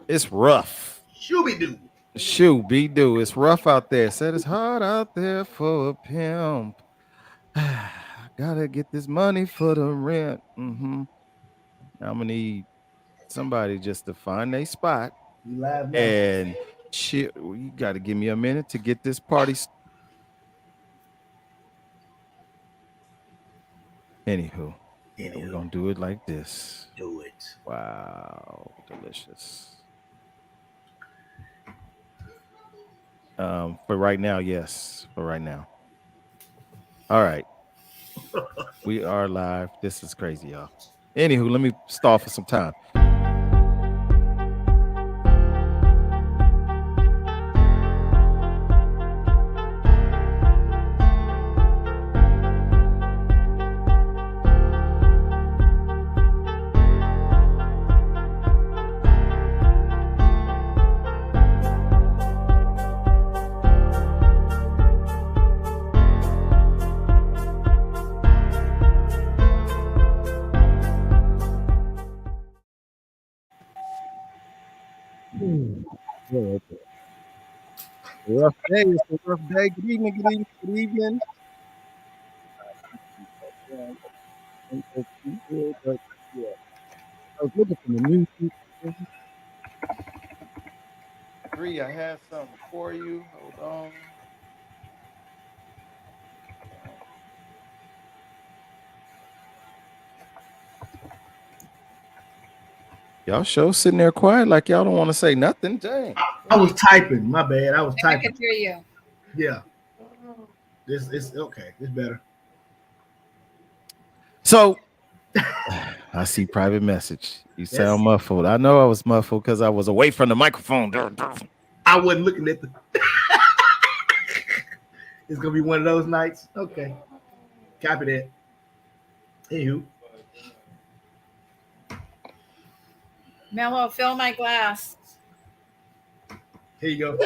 It's rough. Shooby doo. Shoot, be do. It's rough out there. Said it's hard out there for a pimp. Gotta get this money for the rent. I'm gonna need somebody just to find a spot You live now. and chill. You gotta give me a minute to get this party. Anywho, we're Anywho, gonna do it like this. do it. Wow, delicious. For right now, yes. For right now. All right. We are live. This is crazy, y'all. Anywho, let me stall for some time. Yeah, rough day. It's a rough day. Good evening. Good evening. Good evening. Yeah, but yeah, I was looking for the music. Three, I had something for you. Hold on. Y'all show sitting there quiet like y'all don't want to say nothing. Dang. I was typing. My bad. I was I typing. can hear you. Yeah. This is okay. It's better. So I see private message. You sound muffled. I know I was muffled because I was away from the microphone. I wasn't looking at the. It's gonna be one of those nights. Okay. Copy that. Anywho. Mello, fill my glass. Here you go.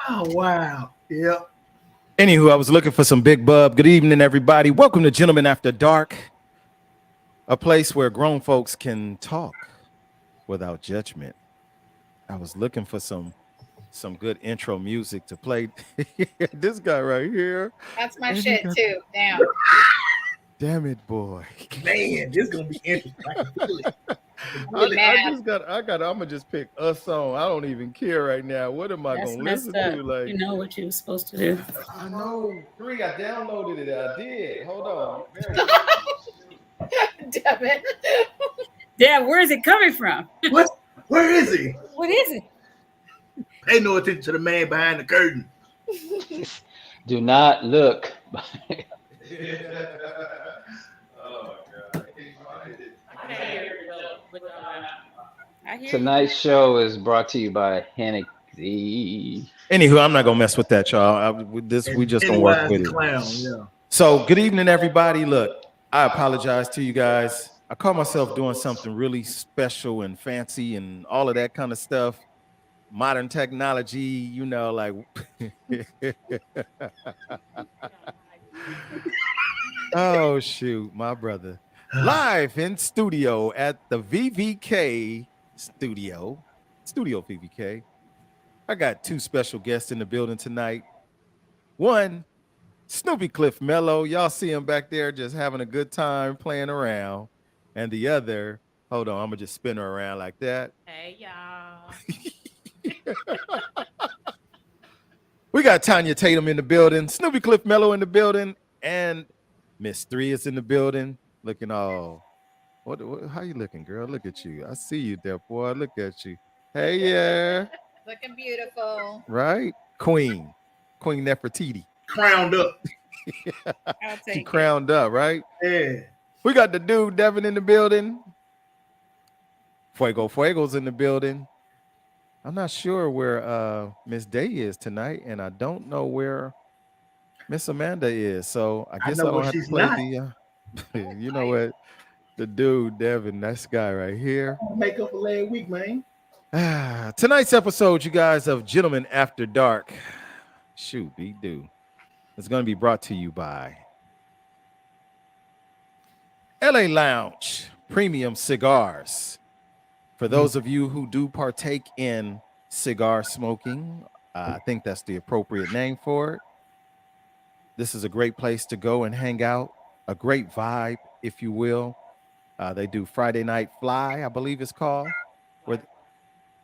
Oh wow. Yep. Anywho, I was looking for some big bub. Good evening, everybody. Welcome to Gentlemen After Dark, a place where grown folks can talk without judgment. I was looking for some good intro music to play. This guy right here. That's my shit too. Damn. Damn it, boy. Man, this is gonna be interesting. I can feel it. I'm gonna just pick a song. I don't even care right now. What am I gonna listen to? Like, you know what you were supposed to do. I know. Three, I downloaded it. I did. Hold on. Damn it. Yeah, where is it coming from? What? Where is he? What is it? Pay no attention to the man behind the curtain. Do not look. Oh God. Tonight's show is brought to you by Hennessy. Anywho, I'm not gonna mess with that, y'all. We just gonna work with it. Clown, yeah. So, good evening, everybody. Look, I apologize to you guys. I caught myself doing something really special and fancy and all of that kind of stuff. Modern technology, you know, like. Oh shoot, my brother. Live in studio at the VVK studio VVK. I got two special guests in the building tonight. One, Snoopy Cliff Mello. Y'all see him back there just having a good time playing around. And the other, hold on, I'm gonna just spin her around like that. Hey y'all. We got Tanya Tatum in the building, Snoopy Cliff Mello in the building, and Miss Three is in the building, looking all. What? How you looking, girl? Look at you. I see you there, boy. Look at you. Hey, yeah. Looking beautiful. Right? Queen Nefertiti. Crowned up. She crowned up, right? Yeah. We got the dude Devin in the building. Fuego's in the building. I'm not sure where Miss Day is tonight, and I don't know where Miss Amanda is. So I guess I don't have to play the you know what? The dude, Devin, that's guy right here. Make up for last week, man. Tonight's episode, you guys, of Gentlemen After Dark. Shoot, be do. It's going to be brought to you by LA Lounge Premium Cigars. For those of you who do partake in cigar smoking, I think that's the appropriate name for it. This is a great place to go and hang out, a great vibe, if you will. They do Friday Night Fly, I believe it's called. Where,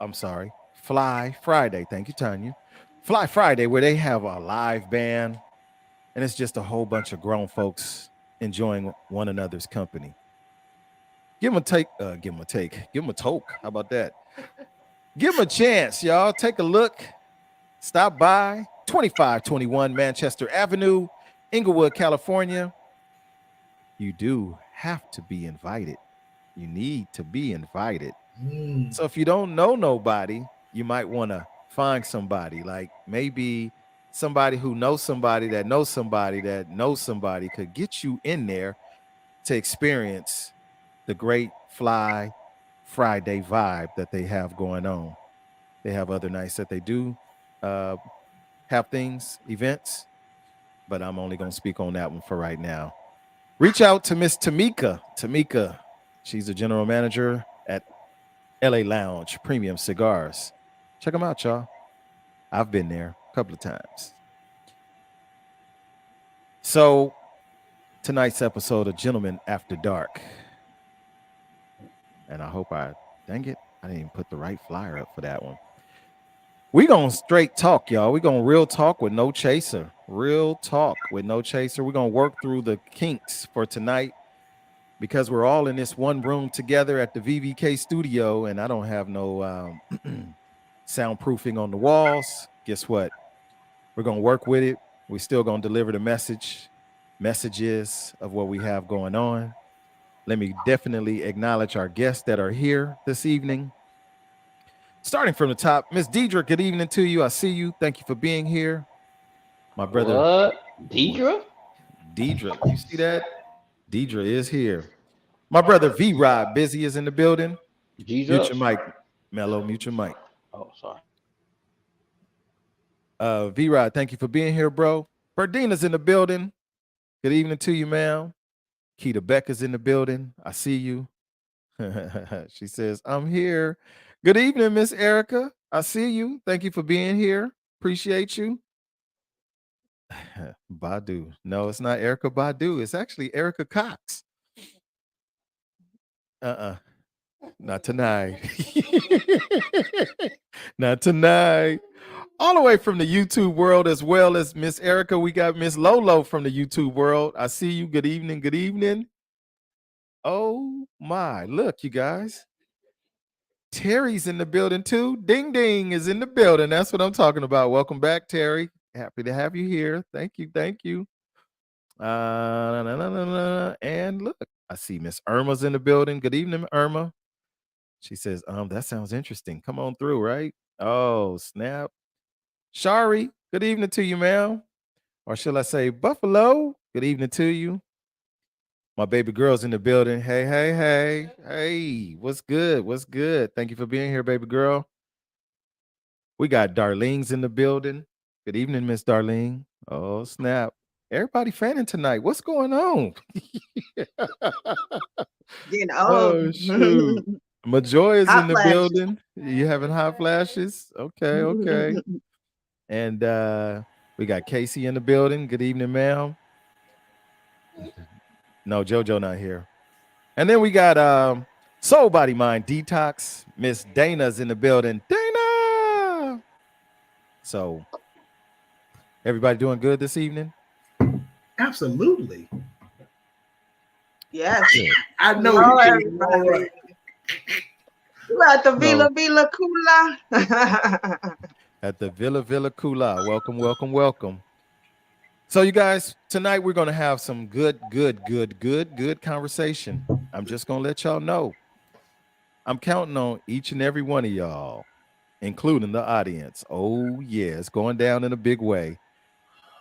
I'm sorry, Fly Friday. Thank you, Tanya. Fly Friday, where they have a live band, and it's just a whole bunch of grown folks enjoying one another's company. Give them a take, give them a take, give them a toke. How about that? Give them a chance, y'all. Take a look. Stop by 2521 Manchester Avenue, Inglewood, California. You do have to be invited. You need to be invited. So if you don't know nobody, you might want to find somebody, like maybe somebody who knows somebody that knows somebody that knows somebody could get you in there to experience the great Fly Friday vibe that they have going on. They have other nights that they do have things, events, but I'm only going to speak on that one for right now. Reach out to Miss Tamika. Tamika, she's the general manager at LA Lounge Premium Cigars. Check them out, y'all. I've been there a couple of times. So tonight's episode of Gentlemen After Dark. And I hope dang it, I didn't even put the right flyer up for that one. We gonna straight talk, y'all. We gonna real talk with no chaser. Real talk with no chaser. We're gonna work through the kinks for tonight because we're all in this one room together at the VVK studio, and I don't have no soundproofing on the walls. Guess what? We're gonna work with it. We're still gonna deliver the messages of what we have going on. Let me definitely acknowledge our guests that are here this evening. Starting from the top, Miss Deidre, good evening to you. I see you. Thank you for being here. My brother. What? Deidre? Deidre, you see that? Deidre is here. My brother V-Rod, Busy, is in the building. Jesus. Mute your mic, Mello. Mute your mic. Oh, sorry. V-Rod, thank you for being here, bro. Berdina's in the building. Good evening to you, ma'am. Keita Becca's in the building. I see you. She says, I'm here. Good evening, Miss Erica. I see you. Thank you for being here. Appreciate you. Badu. No, it's not Erica Badu. It's actually Erica Cox. Not tonight. Not tonight. All the way from the YouTube world, as well as Miss Erica, we got Miss Lolo from the YouTube world. I see you. Good evening. Good evening. Oh my, look, you guys. Terry's in the building too. Ding Ding is in the building. That's what I'm talking about. Welcome back, Terry. Happy to have you here. Thank you. Thank you. And look, I see Miss Irma's in the building. Good evening, Irma. She says, that sounds interesting. Come on through, right? Oh, snap. Shari, good evening to you, ma'am. Or shall I say Buffalo? Good evening to you. My baby girl's in the building. Hey, hey, hey. Hey, what's good? What's good? Thank you for being here, baby girl. We got Darlene's in the building. Good evening, Miss Darlene. Oh, snap. Everybody fanning tonight. What's going on? Oh, shoot. Majoy is in the building. You having hot flashes? Okay, okay. And we got Casey in the building. Good evening, ma'am. No, JoJo not here. And then we got Soul Body Mind Detox. Miss Dana's in the building. Dana! So, everybody doing good this evening? Absolutely. Yes. I know Hello, you can. All right. We're at the Villa Villa Kula. At the Villa Villa Kula. Welcome, welcome, welcome. So you guys, tonight we're going to have some good conversation. I'm just going to let y'all know. I'm counting on each and every one of y'all, including the audience. Oh, yeah, it's going down in a big way.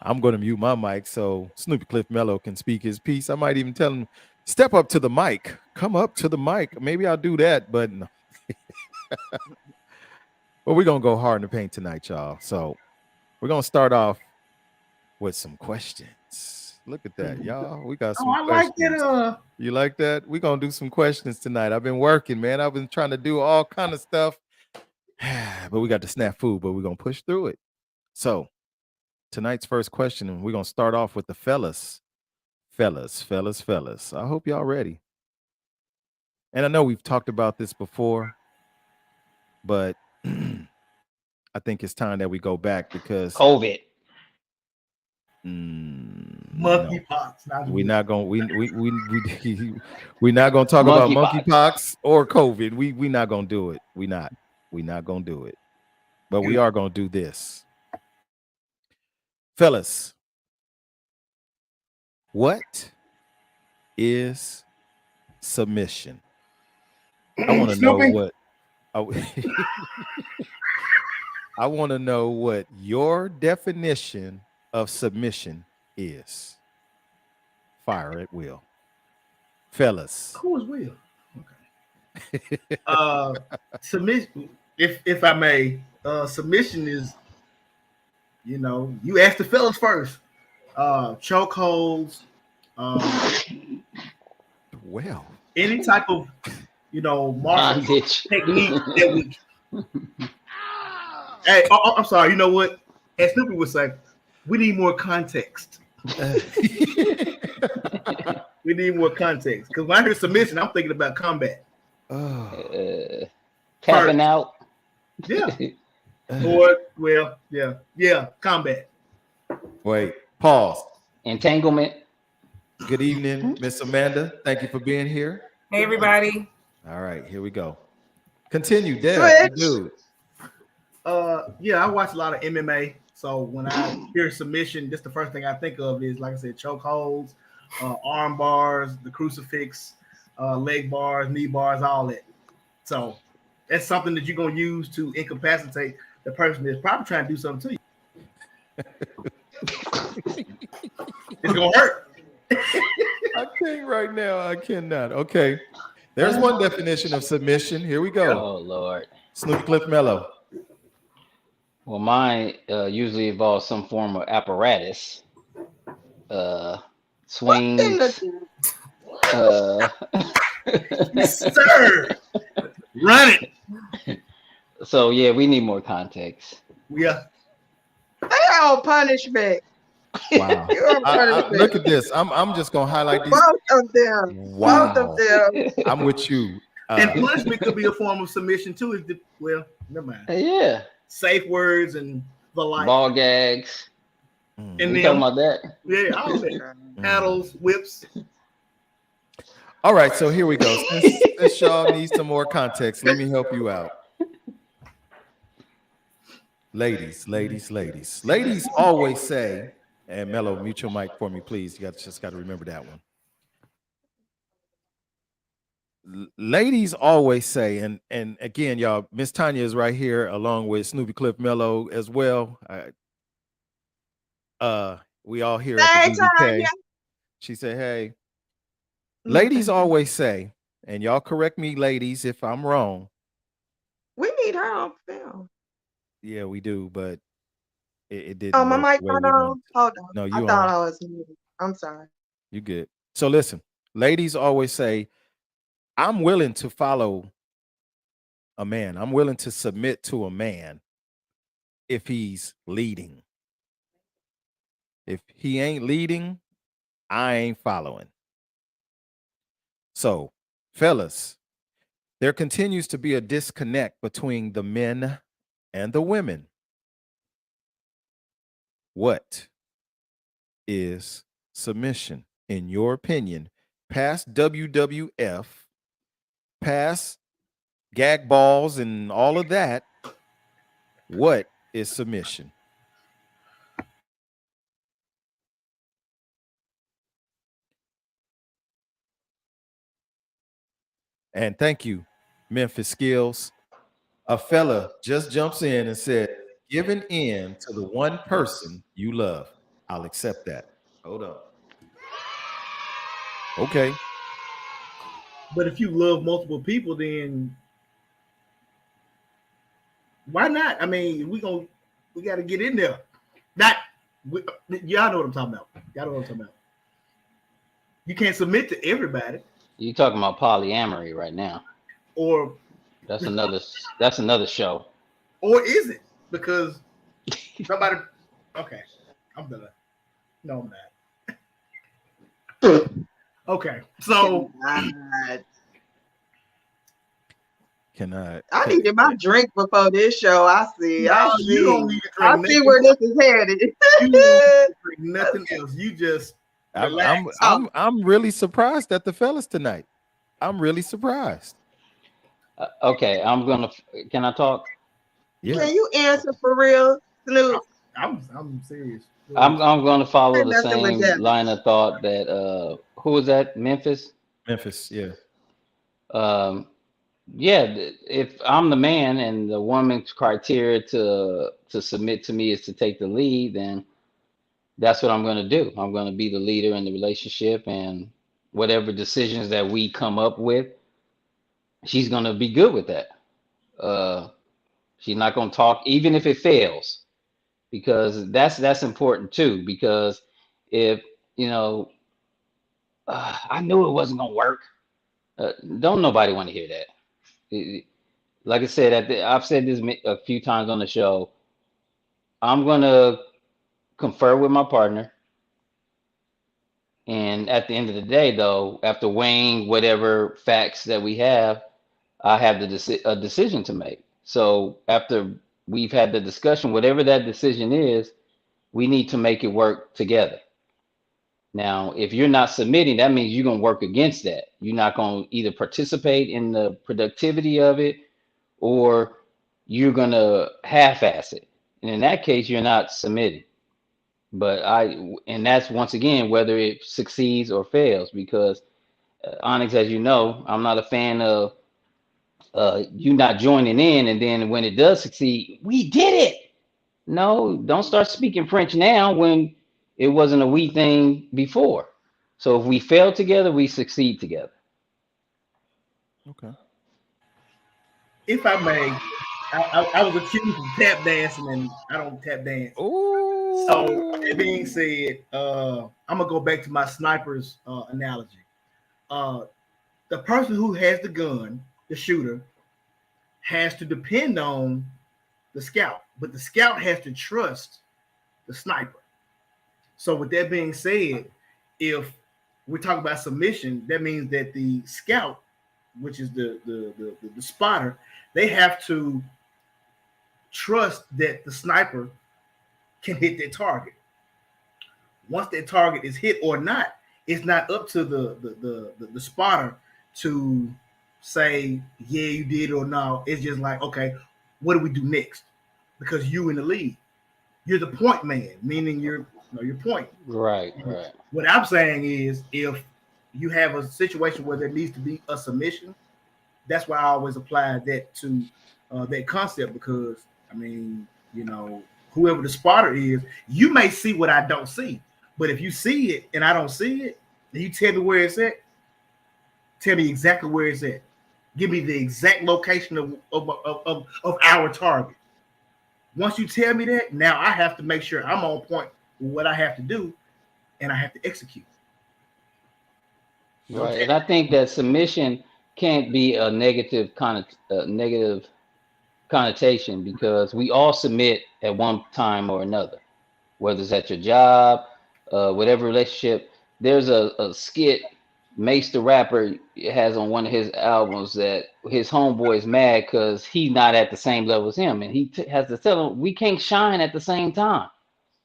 I'm going to mute my mic so Snoopy Cliff Mello can speak his piece. I might even tell him, step up to the mic. Come up to the mic. Maybe I'll do that, but no. Well, we're going to go hard in the paint tonight, y'all. So we're going to start off with some questions. Look at that, y'all. We got some Oh, I like questions. it. You like that? We're gonna do some questions tonight. I've been working, man. I've been trying to do all kind of stuff. But we got the snafu, but we're gonna push through it. So tonight's first question, and we're gonna start off with the fellas. Fellas. I hope y'all ready. And I know we've talked about this before, but I think it's time that we go back because COVID. no, Monkeypox. we're not gonna we're not gonna talk about Monkeypox. monkeypox or COVID. We're not gonna do it. We're not gonna do it. But we are gonna do this. Fellas, what is submission? I want to know what I want to know what your definition of submission is. Fire at will. Fellas. Who is Will? Okay. Submission, if I may, submission is, you ask the fellas first. Chokeholds, Well, any type of, martial Bondage. technique that we. Hey, I'm sorry. You know what? As Snoopy would say, we need more context. We need more context because when I hear submission, I'm thinking about combat. Tapping out. Yeah. Or combat. wait, pause. Entanglement. Good evening, Miss Amanda. Thank you for being here. Hey, everybody. All right, here we go. Continue, Deb. Switch. Dude. I watch a lot of MMA. So when I hear submission, just the first thing I think of is, like I said, chokeholds, arm bars, the crucifix, leg bars, knee bars, all that. So that's something that you're gonna use to incapacitate the person that's probably trying to do something to you. It's gonna hurt. I think right now I cannot. Okay. There's one definition of submission. Here we go. Oh Lord. Snoopy Cliff Mellow. Well, mine usually involves some form of apparatus. Swings. Sir, run it. So yeah, we need more context. Yeah. They all punishment. Wow. You're on punishment. Look at this. I'm just gonna highlight these. Both of them. Wow. Both of them. I'm with you. And punishment could be a form of submission too. Well, never mind. Yeah. Safe words and the like. Ball gags. And We then, talking about that? yeah, all that. Paddles, whips. All right, so here we go. Since y'all need some more context, let me help you out. Ladies always say, and Mello, mute your mic for me, please. You just got to remember that one. Ladies always say, and again, y'all, Miss Tanya is right here along with Snoopy Cliff Mello as well. We all here at Hey, the VVK. Tanya. She said, hey. Ladies always say, and y'all correct me, ladies, if I'm wrong. We need her on film. Yeah, we do, but it didn't. Oh, my work mic the way not we on. wanted. Hold on. No, I you thought on. I was muted. I'm sorry. You good. So listen, ladies always say, I'm willing to follow a man. I'm willing to submit to a man if he's leading. If he ain't leading, I ain't following. So, fellas, there continues to be a disconnect between the men and the women. What is submission, in your opinion? Past WWF, past gag balls and all of that, what is submission? And thank you, Memphis Skills. A fella just jumps in and said, giving in to the one person you love. I'll accept that. Hold up. Okay. But if you love multiple people, then why not? I mean, we got to get in there. Y'all know what I'm talking about. Y'all know what I'm talking about. You can't submit to everybody, You talking about polyamory right now? or That's another show. is it because somebody? Okay, I'm done. No, I'm not. Okay, so God. Can I needed my drink before this show. I see. no, I you don't see. need to I drink see nothing. where this is headed. You don't need to drink nothing else. You just relax. I'm really surprised at the fellas tonight. I'm really surprised. Okay, Can I talk? Yeah. Can you answer for real, Snoop? I'm serious. I'm gonna follow Ain't the messing with same that. line of thought that who was that? Memphis. Memphis, yeah. Um, yeah, if I'm the man and the woman's criteria to submit to me is to take the lead, then that's what I'm gonna do. I'm gonna be the leader in the relationship, and whatever decisions that we come up with, she's gonna be good with that. Uh, she's not gonna talk, even if it fails, because that's important too. Because if you know, I knew it wasn't gonna work. Don't nobody want to hear that. Like I said, I've said this a few times on the show. I'm gonna confer with my partner, and at the end of the day, though, after weighing whatever facts that we have, I have a decision to make. So after we've had the discussion, whatever that decision is, we need to make it work together. Now, if you're not submitting, that means you're gonna work against that. You're not gonna either participate in the productivity of it, or you're gonna half-ass it. And in that case, you're not submitting. And that's once again whether it succeeds or fails, because Onyx, as you know, I'm not a fan of you not joining in, and then when it does succeed, we did it. No, don't start speaking French now when it wasn't a we thing before. So if we fail together, we succeed together. Okay. If I may, I was accused of tap dancing, and I don't tap dance. Oh. So that being said, I'm gonna go back to my sniper's analogy. Uh, the person who has the gun, the shooter, has to depend on the scout, but the scout has to trust the sniper. So with that being said, if we talk about submission, that means that the scout, which is the spotter, they have to trust that the sniper can hit their target. Once that target is hit or not, it's not up to the spotter to say, yeah, you did or no. It's just like, okay, what do we do next? Because you in the lead. You're the point man, meaning you're your point. Right. What I'm saying is if you have a situation where there needs to be a submission, that's why I always apply that to that concept, because I mean, whoever the spotter is, you may see what I don't see, but if you see it and I don't see it, then you tell me where it's at. Tell me exactly where it's at. Give me the exact location of our target. Once you tell me that, now I have to make sure I'm on point with what I have to do, and I have to execute. Right. Okay. And I think that submission can't be a negative connotation, because we all submit at one time or another, whether it's at your job, whatever relationship. There's a skit Mace the rapper has on one of his albums that his homeboy is mad because he's not at the same level as him, and he has to tell him we can't shine at the same time.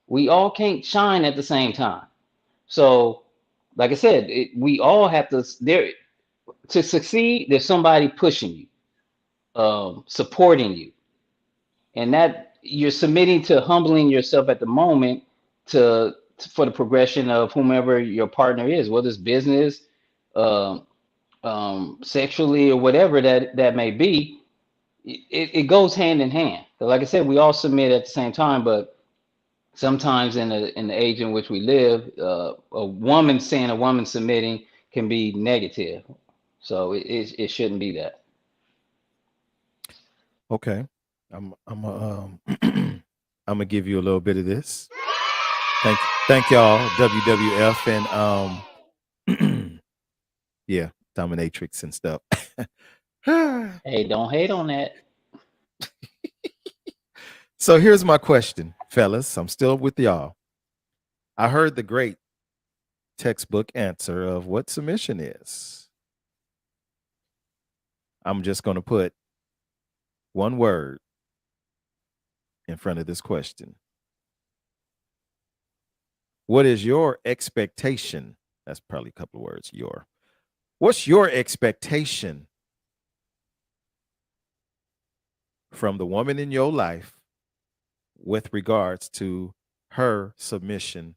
We all can't shine at the same time. So, like I said, we all have to succeed. There's somebody pushing you, supporting you, and that you're submitting to humbling yourself at the moment for the progression of whomever your partner is, whether it's business, um, sexually, or whatever that may be. It goes hand in hand. Like I said, we all submit at the same time, but sometimes in the age in which we live, a woman saying a woman submitting can be negative. So it shouldn't be that. Okay. I'm I'm gonna give you a little bit of this. Thank y'all, WWF, and Yeah, dominatrix and stuff. Hey, don't hate on that. So here's my question, fellas. I'm still with y'all. I heard the great textbook answer of what submission is. I'm just going to put one word in front of this question. What is your expectation? That's probably a couple of words. What's your expectation from the woman in your life with regards to her submission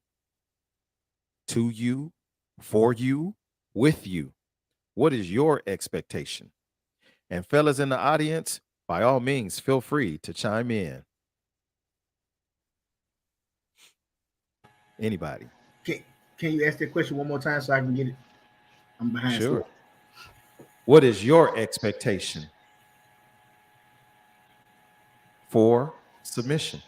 to you, for you, with you? What is your expectation? And fellas in the audience, by all means, feel free to chime in. Anybody? Can you ask that question one more time so I can get it? I'm behind. Sure. What is your expectation for submission?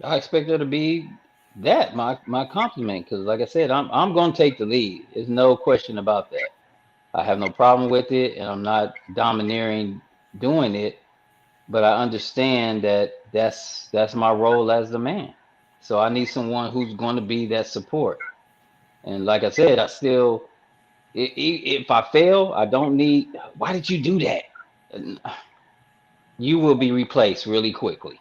I expect her to be that my compliment, because like I said, I'm going to take the lead. There's no question about that. I have no problem with it, and I'm not domineering doing it. But I understand that that's my role as the man. So I need someone who's going to be that support. And like I said, I still, if I fail, I don't need. Why did you do that? You will be replaced really quickly,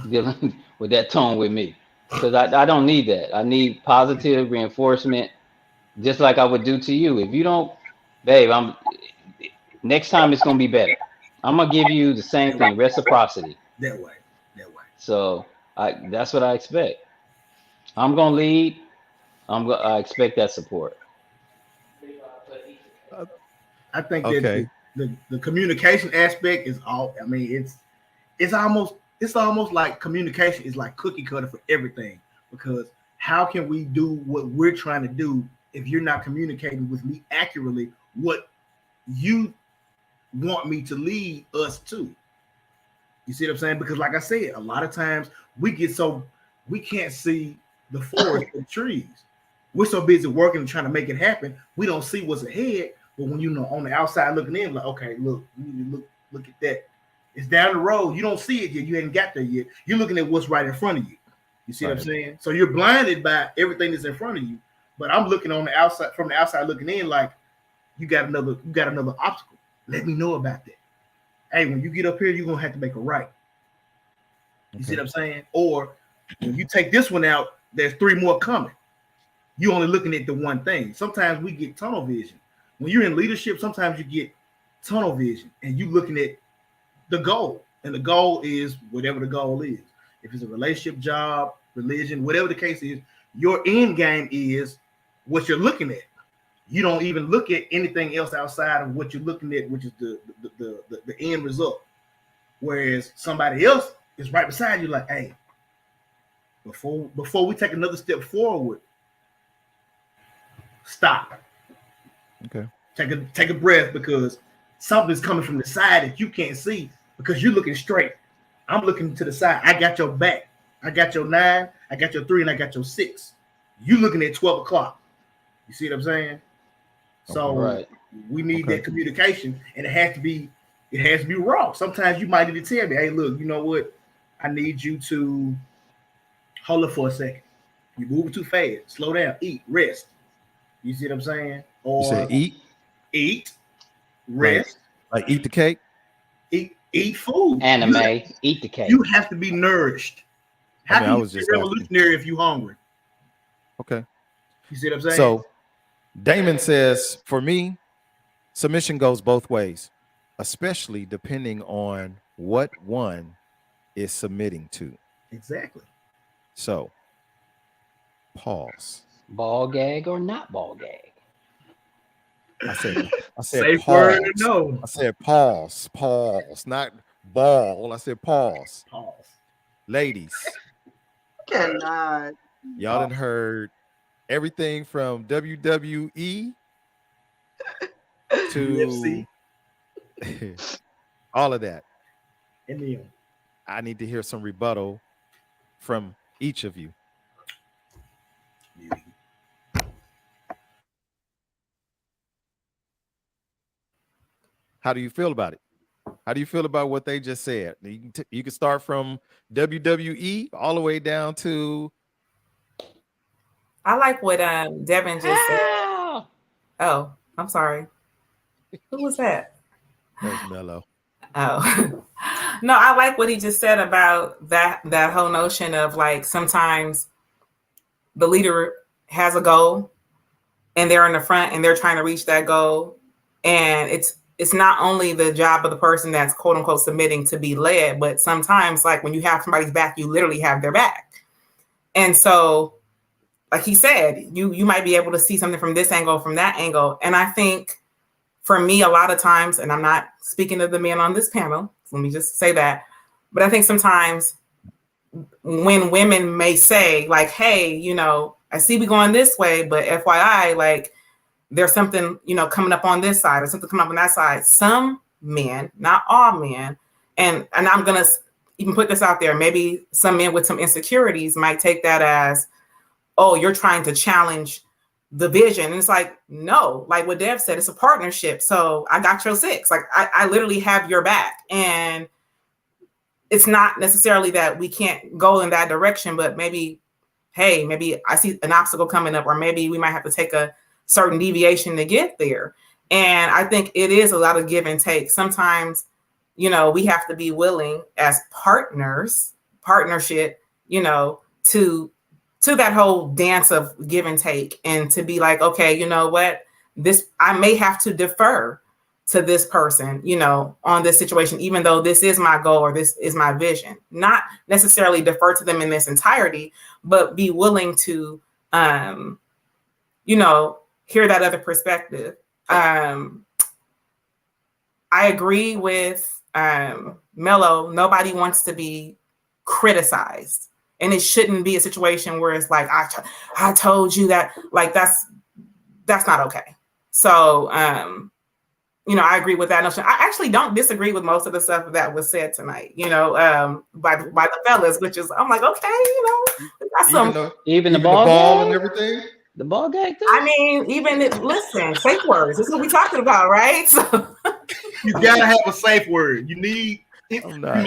dealing with that tone with me, because I don't need that. I need positive reinforcement, just like I would do to you. If you don't, babe, next time it's gonna be better. I'm gonna give you the same thing, reciprocity. That way. So that's what I expect. I'm gonna lead. I expect that support. I think Okay. that the communication aspect is all. I mean, it's almost like communication is like cookie cutter for everything. Because how can we do what we're trying to do if you're not communicating with me accurately what you want me to lead us to? You see what I'm saying? Because like I said, a lot of times we can't see the forest for the trees. We're so busy working and trying to make it happen, we don't see what's ahead. But when you know on the outside looking in, like, okay, look, you need to look at that. It's down the road. You don't see it yet. You ain't got there yet. You're looking at what's right in front of you. You see what I'm saying? So you're blinded by everything that's in front of you. But I'm looking on the outside, from the outside looking in, like you got another obstacle. Let me know about that. Hey, when you get up here, you're gonna have to make a right. You see what I'm saying? Or when you take this one out, there's 3 more coming. You're only looking at the one thing. Sometimes we get tunnel vision. When you're in leadership, sometimes you get tunnel vision and you looking at the goal. And the goal is whatever the goal is. If it's a relationship, job, religion, whatever the case is, your end game is what you're looking at. You don't even look at anything else outside of what you're looking at, which is the end result. Whereas somebody else is right beside you, like, hey, before we take another step forward, stop. Okay. Take a breath, because something's coming from the side that you can't see because you're looking straight. I'm looking to the side. I got your back. I got your 9, I got your 3, and I got your 6. You looking at 12 o'clock. You see what I'm saying? So Right. we need that communication, and it has to be raw. Sometimes you might need to tell me, hey, look, you know what? I need you to hold it for a second. You're moving too fast. Slow down. Eat. Rest. You see what I'm saying? Or you said eat, rest, like eat the cake. Eat food. Anime, eat the cake. You have to be nourished. How can you be revolutionary if you're hungry? Okay. You see what I'm saying? So Damon says, for me, submission goes both ways, especially depending on what one is submitting to. Exactly. So pause. Ball gag or not ball gag? I said Safe pause. word to know. I said pause, not ball. I said pause. Pause. Ladies, Cannot. y'all done heard everything from WWE to all of that. And then I need to hear some rebuttal from each of you. How do you feel about it? How do you feel about what they just said? You can start from WWE all the way down to. I like what Devin just said. Ow! Oh, I'm sorry. Who was that? That was Mello. Oh. No, I like what he just said about that whole notion of like sometimes the leader has a goal and they're in the front and they're trying to reach that goal. And it's not only the job of the person that's quote unquote submitting to be led, but sometimes like when you have somebody's back, you literally have their back. And so, like he said, you might be able to see something from this angle, from that angle. And I think for me, a lot of times, and I'm not speaking to the men on this panel, let me just say that, but I think sometimes when women may say like, hey, you know, I see we going this way, but FYI, like there's something, you know, coming up on this side or something coming up on that side. Some men, not all men, and I'm going to even put this out there, maybe some men with some insecurities might take that as, oh, you're trying to challenge the vision. And it's like, no, like what Dev said, it's a partnership. So I got your six. Like I literally have your back. And it's not necessarily that we can't go in that direction, but maybe, hey, maybe I see an obstacle coming up, or maybe we might have to take a certain deviation to get there. And I think it is a lot of give and take. Sometimes, you know, we have to be willing as partnership, you know, to that whole dance of give and take, and to be like, okay, you know what, this, I may have to defer to this person, you know, on this situation, even though this is my goal or this is my vision. Not necessarily defer to them in this entirety, but be willing to, you know, hear that other perspective. I agree with Mello. Nobody wants to be criticized. And it shouldn't be a situation where it's like, I told you that, like, that's not okay. So, you know, I agree with that notion. I actually don't disagree with most of the stuff that was said tonight, you know, by the fellas, which is, I'm like, okay, you know, that's even the ball and gag? everything. The ball gag too? I mean, listen, safe words. This is what we're talking about, right? So You gotta have a safe word. You need. I'm not.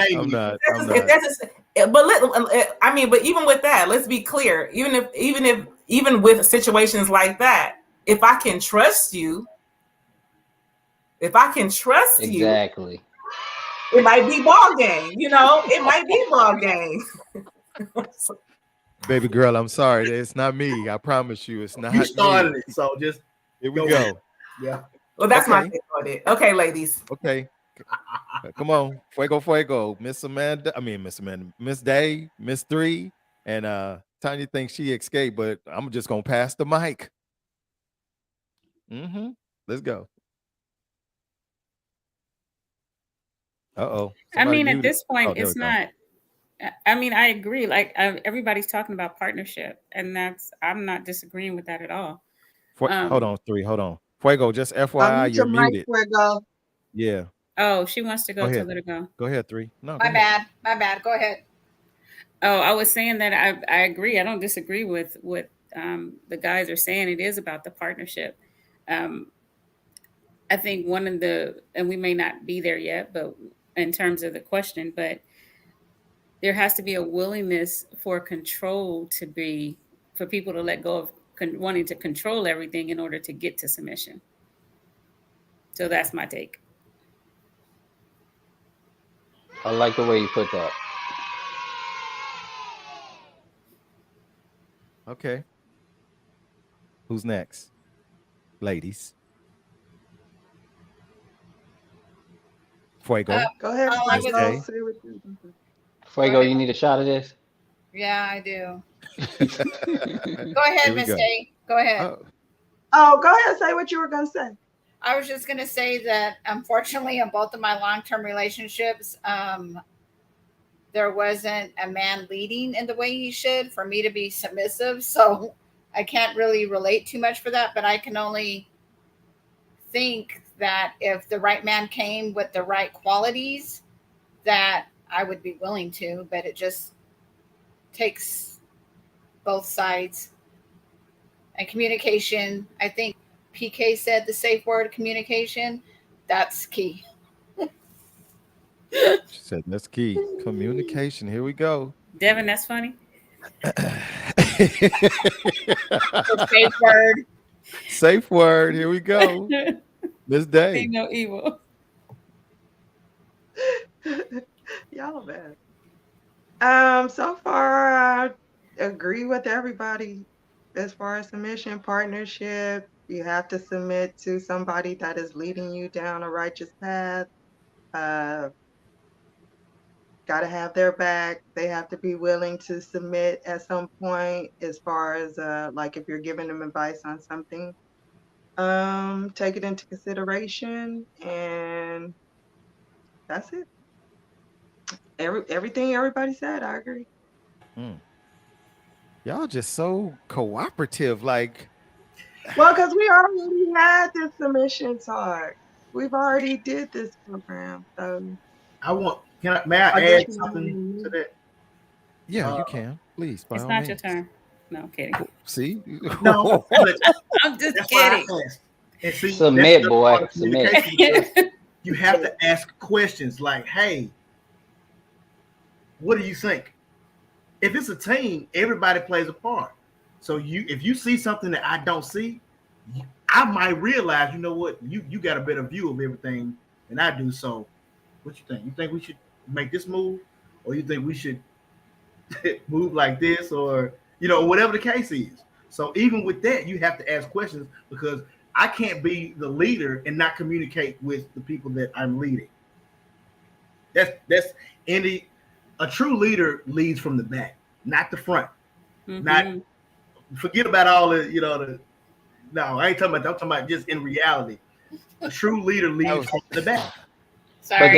But even with that, let's be clear. Even with situations like that, if I can trust you, exactly. It might be ball game. You know, it might be ball game. Baby girl, I'm sorry. It's not me. I promise you, it's not. You started me. it, so just here we go. Yeah. Well, that's my take on it. Okay, ladies. Okay. Come on. Fuego. Miss Day, Miss 3, and Tanya thinks she escaped, but I'm just gonna pass the mic. Let's go. Uh-oh. I mean, at this point, it's not. I mean, I agree. Like everybody's talking about partnership, and I'm not disagreeing with that at all. Hold on, 3. Hold on. Fuego, just FYI, you're muted. Fuego. Yeah. Oh, she wants to go, to let her go. Go ahead, 3. No, my bad. Go ahead. Oh, I was saying that I agree. I don't disagree with what the guys are saying. It is about the partnership. I think one of and we may not be there yet, but in terms of the question, but there has to be a willingness for control for people to let go of wanting to control everything in order to get to submission. So that's my take. I like the way you put that. Okay. Who's next? Ladies. Fuego. Go ahead. Fuego, you need a shot of this? Yeah, I do. Go ahead, Miss Day. Go ahead. Oh, go ahead. Say what you were going to say. I was just going to say that, unfortunately, in both of my long-term relationships, there wasn't a man leading in the way he should for me to be submissive. So I can't really relate too much for that, but I can only think that if the right man came with the right qualities, that I would be willing to, but it just takes both sides. And communication, I think PK said the safe word, communication. That's key. She said that's key. Communication. Here we go. Devin, that's funny. The safe word. Safe word. Here we go. Miss Day. Ain't no evil. Y'all bad. So far, I agree with everybody as far as submission, partnership. You have to submit to somebody that is leading you down a righteous path. Uh, Got to have their back. They have to be willing to submit at some point, as far as like if you're giving them advice on something. Take it into consideration, and that's it. Everything everybody said, I agree. Mm. Y'all just so cooperative. Like, Well, because we already had this submission talk. We've already did this program. So May I I guess add something to that? yeah, you Uh, can. Please, by It's all not means. your turn. No, I'm kidding. See? no, but I'm just that's why kidding. I asked. And see, Submit, that's boy. part of Submit. communication because you have to ask questions like, "Hey, what do you think?" If it's a team, everybody plays a part. So if you see something that I don't see, I might realize, you know what, you got a better view of everything than I do. So, what you think? You think we should make this move, or you think we should move like this, or whatever the case is. So even with that, you have to ask questions because I can't be the leader and not communicate with the people that I'm leading. That's a true leader leads from the back, not the front. Not forget about all no, I ain't talking about that. I'm talking about just in reality. A true leader leads from the back. Sorry. But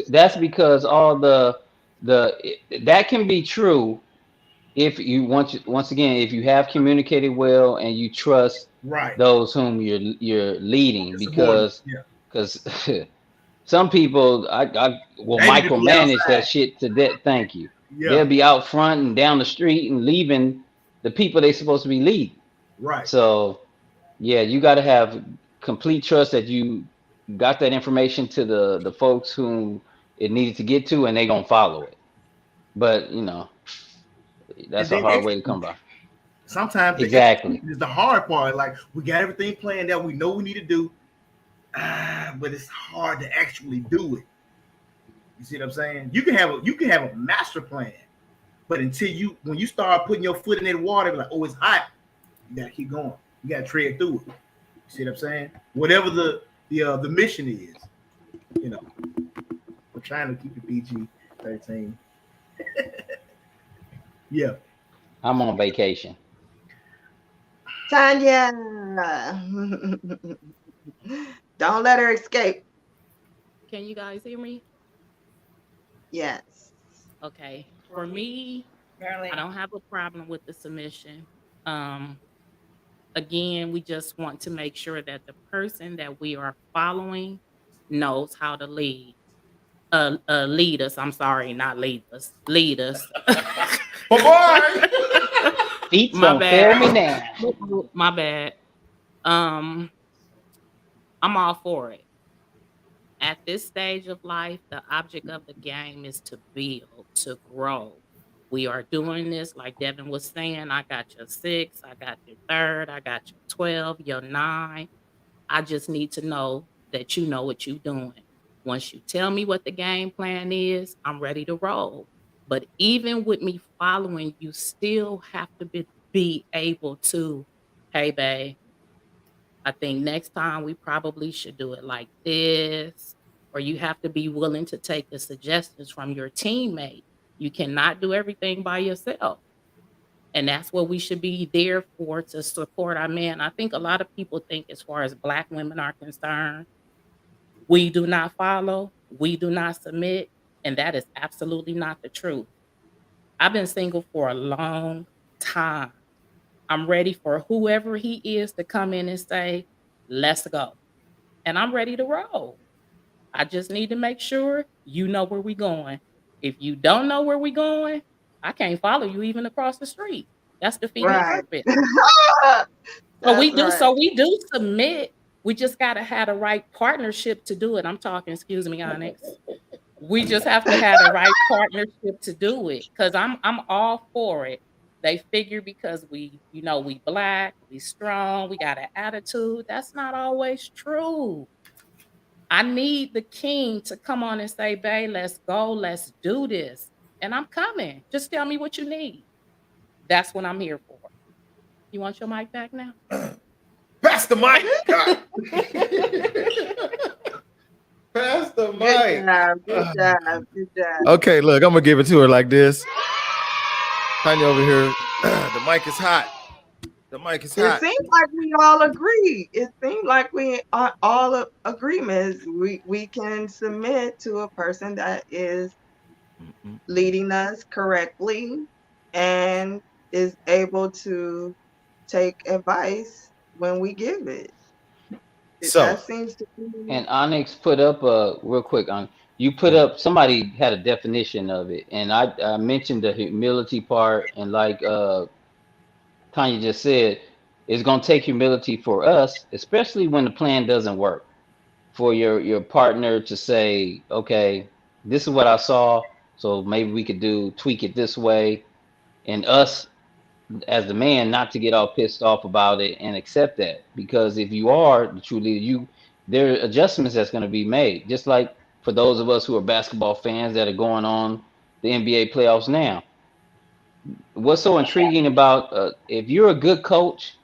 that's because all the that can be true if you once again, if you have communicated well and you trust Right. those whom you're leading, because Yeah. some people I will They need to be micromanage that outside. shit to that. Thank you. Yeah. They'll be out front and down the street and leaving the people they're supposed to be leading. Right. So yeah, you got to have complete trust that you got that information to the folks whom it needed to get to, and they gonna follow it. But And that's a then hard way to come by. sometimes the Exactly. execution is the hard part. Like we got everything planned out, we know we need to do, but it's hard to actually do it. You see what I'm saying? You can have a master plan, but when you start putting your foot in that water, like, oh, it's hot, you gotta keep going. You gotta tread through it. You see what I'm saying? Whatever the mission is, we're trying to keep it PG-13. Yeah. I'm on vacation. Tanya, don't let her escape. Can you guys hear me? Yes. Okay. For me, Barely. I don't have a problem with the submission. Again, we just want to make sure that the person that we are following knows how to lead. Lead us. I'm sorry, not lead us. Lead us. Bye-bye. Feet My don't fail bad. me now. My bad. I'm all for it. At this stage of life, the object of the game is to build, to grow. We are doing this, like Devin was saying. I got your 6, I got your 3rd, I got your 12, your 9. I just need to know that you know what you're doing. Once you tell me what the game plan is, I'm ready to roll. But even with me following, you still have to be able to, hey, babe, I think next time we probably should do it like this. Or you have to be willing to take the suggestions from your teammate. You cannot do everything by yourself. And that's what we should be there for, to support our men. I think a lot of people think, as far as Black women are concerned, we do not follow, we do not submit. And that is absolutely not the truth. I've been single for a long time. I'm ready for whoever he is to come in and say, let's go. And I'm ready to roll. I just need to make sure you know where we're going. If you don't know where we're going, I can't follow you even across the street. That's defeating the Right. purpose. That's right. So we do submit, We just got to have the right partnership to do it. I'm talking, excuse me, Onyx. We just have to have the right partnership to do it. Cause I'm all for it. They figure because we Black, we strong, we got an attitude. That's not always true. I need the king to come on and say, babe, let's go, let's do this. And I'm coming. Just tell me what you need. That's what I'm here for. You want your mic back now? Pass the mic. Pass the Good mic. job. Good job. Good job. Okay, look, I'm gonna give it to her like this. Tanya over here. The mic is hot. The mic is It hot. seems like we all agree. It seems like we are all of agreements. We can submit to a person that is leading us correctly and is able to take advice when we give it. So That seems to be. And Onyx put up real quick on you put up somebody had a definition of it, and I mentioned the humility part, and like Tanya just said, it's gonna take humility for us, especially when the plan doesn't work. For your partner to say, okay, this is what I saw, so maybe we could tweak it this way, and us as the man not to get all pissed off about it and accept that, because if you are the true leader, there are adjustments that's going to be made, just like for those of us who are basketball fans that are going on the NBA playoffs now. What's so intriguing about if you're a good coach,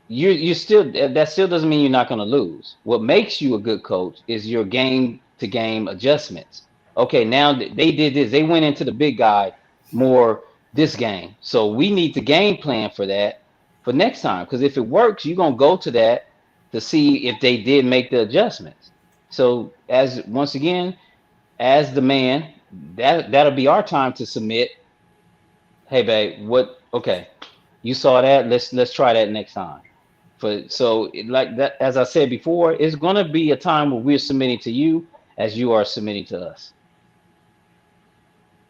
you still, that still doesn't mean you're not going to lose. What makes you a good coach is your game to game adjustments. Okay, now they did this, they went into the big guy more this game, so we need to game plan for that for next time, because if it works, you're going to go to that to see if they did make the adjustments. So as once again, as the man, that'll be our time to submit. Hey babe, what, okay, you saw that, let's try that next time. Like that, as I said before, it's going to be a time where we're submitting to you as you are submitting to us.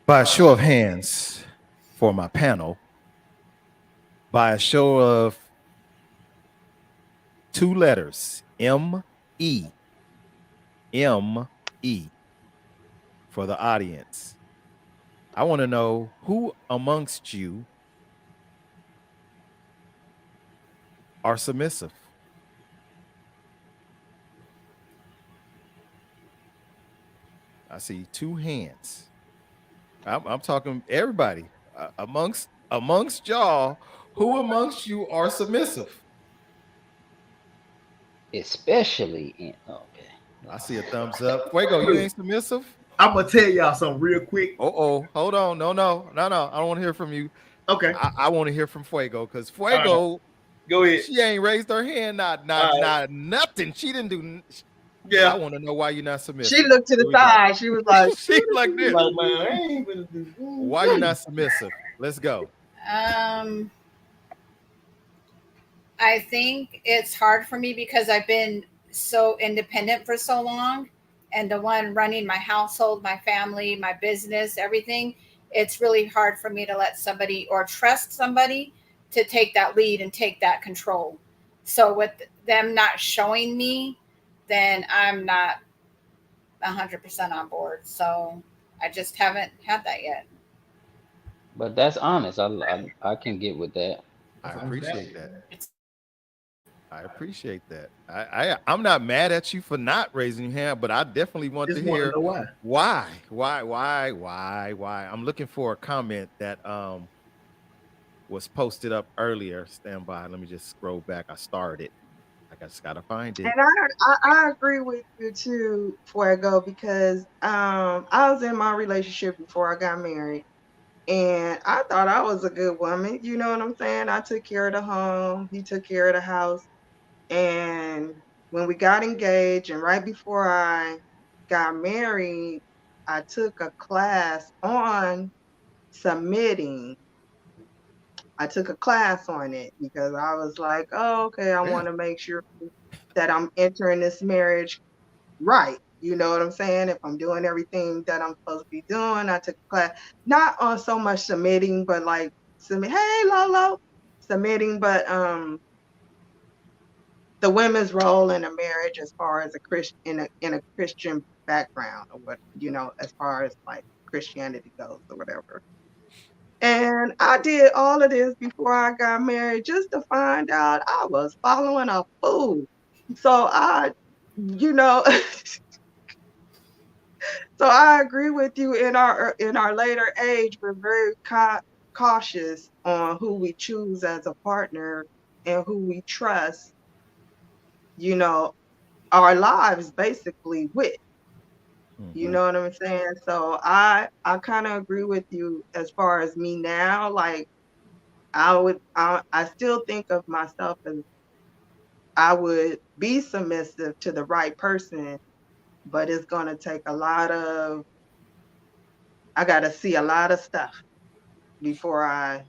by a show of hands for my panel, by a show of 2 letters, M-E, M-E, for the audience. I want to know who amongst you are submissive. I see 2 hands. I'm talking everybody amongst y'all. Who amongst you are submissive? Especially in, okay. I see a thumbs up. Fuego, you ain't submissive? I'm gonna tell y'all something real quick. Oh, hold on. No. I don't want to hear from you. Okay, I want to hear from Fuego, because Fuego, go ahead. she ain't raised her hand, not nothing. She didn't do. Yeah, I want to know why you're not submissive. She looked to the side. She was like, She like this. like, man, I ain't gonna do. Why you not submissive? Let's go. I think it's hard for me because I've been so independent for so long, and the one running my household, my family, my business, everything. It's really hard for me to let somebody or trust somebody to take that lead and take that control. So with them not showing me, then I'm not 100% on board. So I just haven't had that yet. But that's honest. I can get with that. I appreciate that. I appreciate that. I'm not mad at you for not raising your hand, but I definitely want Just to want to hear know why. Why. I'm looking for a comment that was posted up earlier. Stand by. Let me just scroll back. I started. I just gotta find it. and I agree with you too, Fuego, because I was in my relationship before I got married, and I thought I was a good woman. You know what I'm saying? I took care of the home. He took care of the house. And when we got engaged and right before I got married, I took a class on submitting. I took a class on it because I was like, oh, okay, I want to make sure that I'm entering this marriage right. You know what I'm saying? If I'm doing everything that I'm supposed to be doing, I took a class, not on so much submitting, but like submit, hey Lolo, submitting, but the women's role in a marriage as far as a Christian in a Christian background, or what, as far as like Christianity goes or whatever. And I did all of this before I got married just to find out I was following a fool. So you know, so I agree with you. In our later age, we're very cautious on who we choose as a partner and who we trust, you know, our lives basically with. You Mhm. know what I'm saying? So I kind of agree with you as far as me now. Like I still think of myself as I would be submissive to the right person, but it's gonna take I gotta see a lot of stuff before I,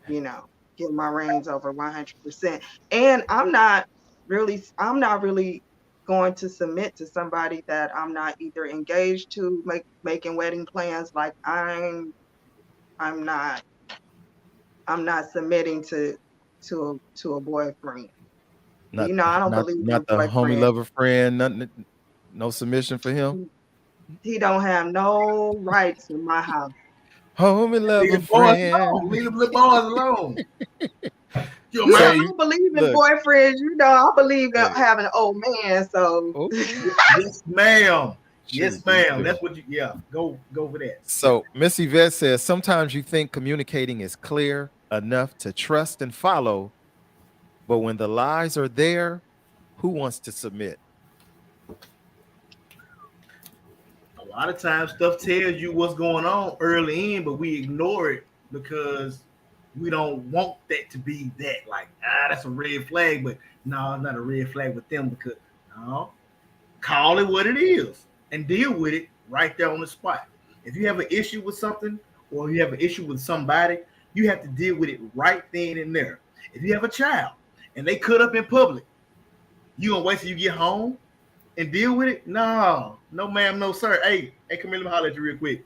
you know, get my reins over 100%. And I'm not really going to submit to somebody that I'm not either engaged to, making wedding plans. Like I'm not I'm not submitting to a boyfriend. Not I don't not believe in not the homie boyfriend. lover friend, nothing, no submission for him? He don't have no rights in my house. Homie Leave lover the boys friend. alone. Leave the little boys alone. Your Yeah, man. I Say, don't believe in look, boyfriends. I believe in hey, having an old man. So okay, Yes, ma'am. Yes, shoot, me ma'am. too. That's what you. Yeah, go for that. So Miss Yvette says sometimes you think communicating is clear enough to trust and follow, but when the lies are there, who wants to submit? A lot of times, stuff tells you what's going on early in, but we ignore it because we don't want that to be that. Like, that's a red flag. But no, it's not a red flag with them because no, call it what it is and deal with it right there on the spot. If you have an issue with something or you have an issue with somebody, you have to deal with it right then and there. If you have a child and they cut up in public, you gonna wait till you get home and deal with it? No, no, ma'am, no, sir. Hey, come here, let me holler at you real quick.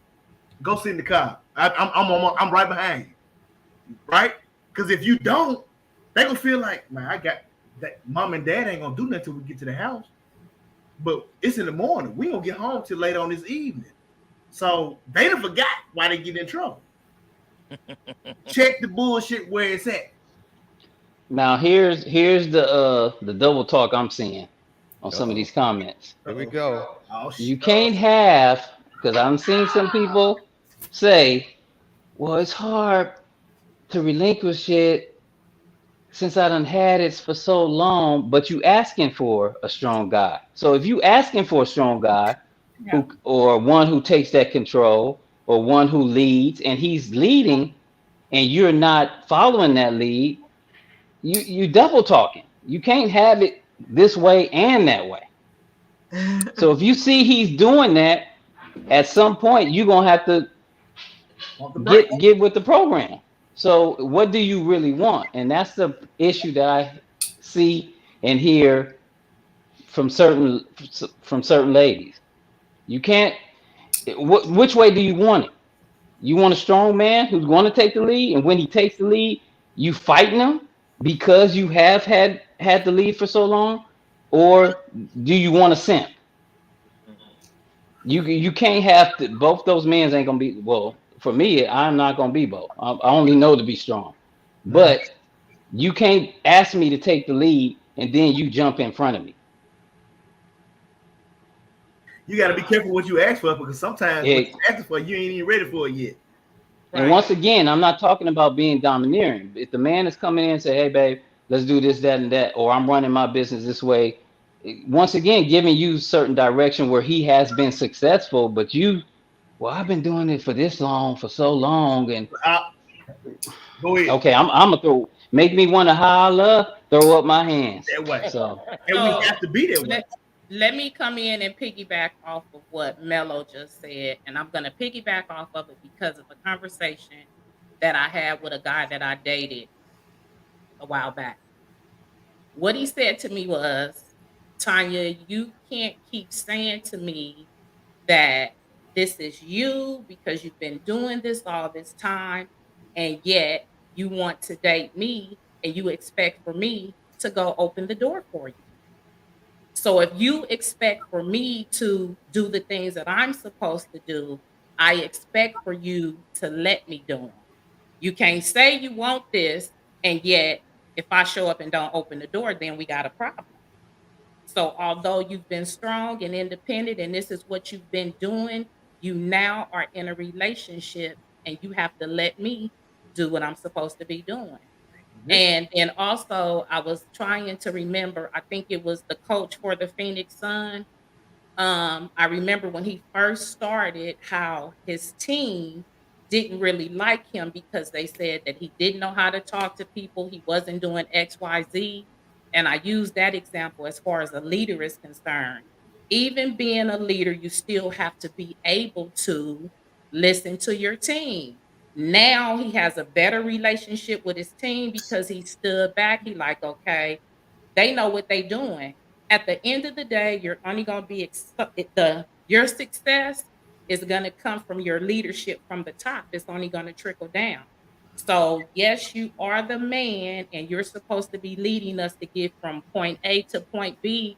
Go sit in the car. I'm right behind you, right? Because if you don't, they gonna feel like, man, I got that. Mom and dad ain't gonna do nothing till we get to the house. But it's in the morning. We gonna get home till later on this evening. So they done forgot why they get in trouble. Check the bullshit where it's at. Now here's the double talk I'm seeing on some of Uh-oh, these comments. here we Uh-oh. go. Oh You shit. can't have, because I've seen some people say, well, it's hard to relinquish it since I done had it for so long, but you asking for a strong guy. So if you asking for a strong guy Yeah. who or one who takes that control or one who leads and he's leading and you're not following that lead, you double talking. You can't have it this way and that way. So if you see he's doing that, at some point you're gonna have to Want the break? get with the program. So what do you really want? And that's the issue that I see and hear from certain ladies. You can't. Which way do you want it? You want a strong man who's going to take the lead, and when he takes the lead, you fighting him because you have had the lead for so long, or do you want a simp? You can't have both those men ain't gonna be well. For me, I'm not gonna be both. I only know to be strong, Mhm. but you can't ask me to take the lead and then you jump in front of me. You got to be careful what you ask for because sometimes what It, you asking for, you ain't even ready for it yet. and Right. once again, I'm not talking about being domineering. If the man is coming in and say, "Hey, babe, let's do this, that, and that," or I'm running my business this way, once again, giving you certain direction where he has been successful, but you, well, I've been doing it for this long, for so long, and Go ahead okay, I'm gonna throw, make me want to holler, throw up my hands. that way, So and we So have to be that way. let me come in and piggyback off of what Mello just said. And I'm going to piggyback off of it because of a conversation that I had with a guy that I dated a while back. What he said to me was, Tanya, you can't keep saying to me that this is you because you've been doing this all this time, and yet you want to date me and you expect for me to go open the door for you. So if you expect for me to do the things that I'm supposed to do, I expect for you to let me do them. You can't say you want this, and yet if I show up and don't open the door, then we got a problem. So although you've been strong and independent and this is what you've been doing, you now are in a relationship and you have to let me do what I'm supposed to be doing. And then also I was trying to remember, I think it was the coach for the Phoenix Sun. I remember when he first started, how his team didn't really like him because they said that he didn't know how to talk to people, he wasn't doing XYZ. And I use that example as far as a leader is concerned. Even being a leader, you still have to be able to listen to your team. Now he has a better relationship with his team because he stood back. He like, okay, they know what they doing. At the end of the day, you're only going to be your success is going to come from your leadership from the top. It's only going to trickle down. So, yes, you are the man and you're supposed to be leading us to get from point A to point B,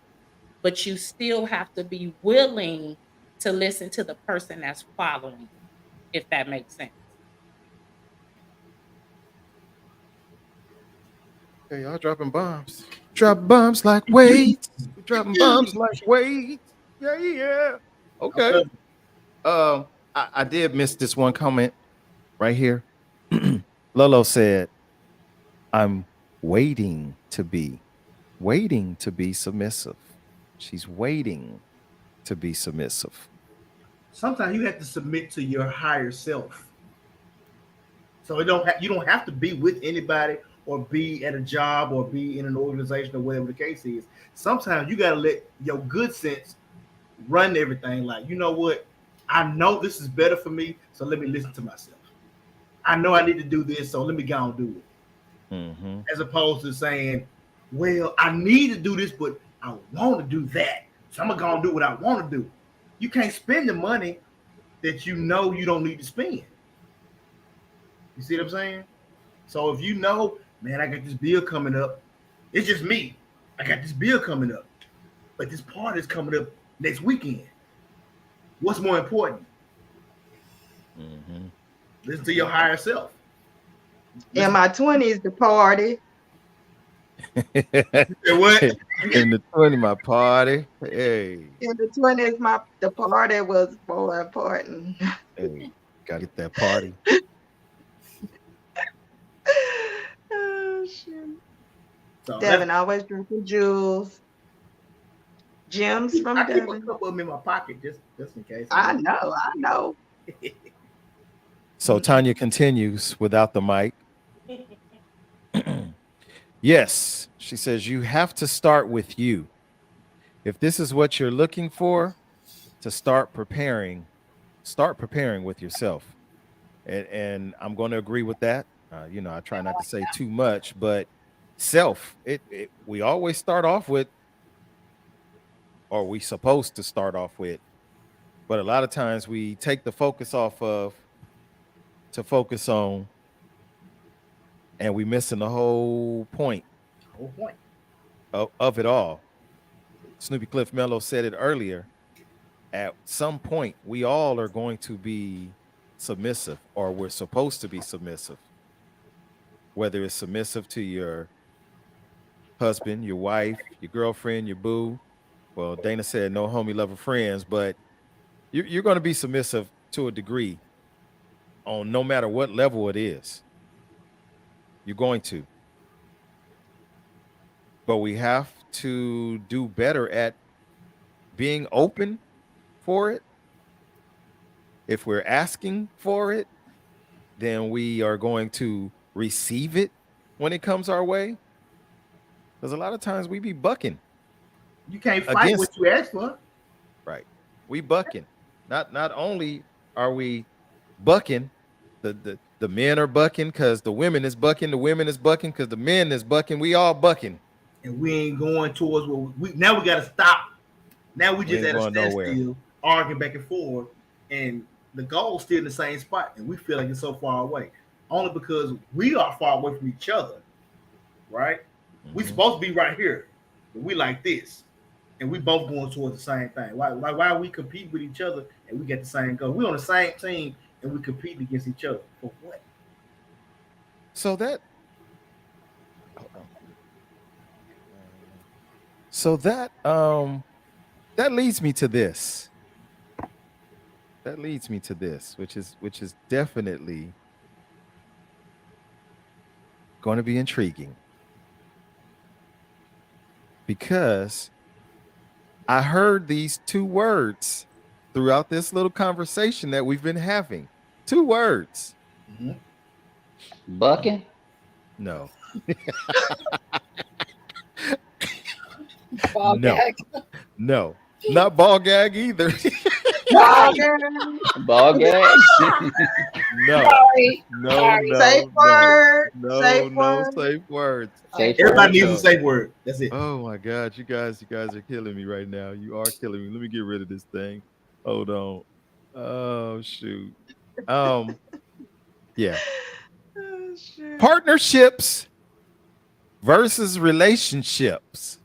but you still have to be willing to listen to the person that's following you, if that makes sense. Okay, y'all dropping bombs. Drop bombs like weights. We dropping bombs like weights. Yeah, yeah. Okay. I did miss this one comment right here. Lolo said, I'm waiting to be submissive. She's waiting to be submissive. Sometimes you have to submit to your higher self. So you don't have to be with anybody or be at a job or be in an organization or whatever the case is. Sometimes you got to let your good sense run everything. Like, you know what? I know this is better for me, so let me listen to myself. I know I need to do this, so let me go and do it. Mm-hmm. As opposed to saying, well, I need to do this, but I want to do that. So I'm going to go and do what I want to do. You can't spend the money that you know you don't need to spend. You see what I'm saying? So if you know, man, I got this bill coming up. It's just me. I got this bill coming up. But this party is coming up next weekend. What's more important? Mm-hmm. Listen to your higher self. In my 20s, the party. What? In the 20, my party. Hey. In the 20s, the party was more important. Hey, gotta get that party. Oh, shit. So Devin always drinking jewels. Gems from I keep a Devin. couple of them in my pocket just in case. I know. So Tanya continues without the mic. Yes, she says, you have to start with you. If this is what you're looking for, to start preparing with yourself. And I'm going to agree with that. I try not to say too much, but self, we always start off with, or we supposed to start off with, but a lot of times we take the focus off of to focus on, and we missing the whole point of it all. Snoopy Cliff Mello said it earlier. At some point, we all are going to be submissive, or we're supposed to be submissive. Whether it's submissive to your husband, your wife, your girlfriend, your boo. Well, Dana said no homie lover friends, but you're going to be submissive to a degree on no matter what level it is. You're going to. But we have to do better at being open for it. If we're asking for it, then we are going to receive it when it comes our way. Because a lot of times we be bucking. You can't fight what you ask for. Right. We bucking. Not only are we bucking, the men are bucking because the women is bucking, the women is bucking because the men is bucking. We all bucking. And we ain't going towards what we got to stop. Now we just at a standstill, arguing back and forth, and the goal's still in the same spot, and we feel like it's so far away. Only because we are far away from each other, right? Mm-hmm. We're supposed to be right here, but we like this. and we both going towards the same thing. Why we compete with each other and we get the same goal? We on the same team and we compete against each other for what? So that, hold on. So that leads me to this. That leads me to this, which is definitely going to be intriguing, because I heard these two words throughout this little conversation that we've been having. Two words. Mhm. Bucking? No. Ball No. gag. No. Not ball gag either. Ball game. Ball gag? No. Sorry. No, Sorry. no, Safe word. no, Safe no word. safe words. Safe Everybody word? needs a safe word. That's it. Oh my God, you guys are killing me right now. You are killing me. Let me get rid of this thing. Hold on. Oh shoot. Yeah. Oh, shit. Partnerships versus relationships.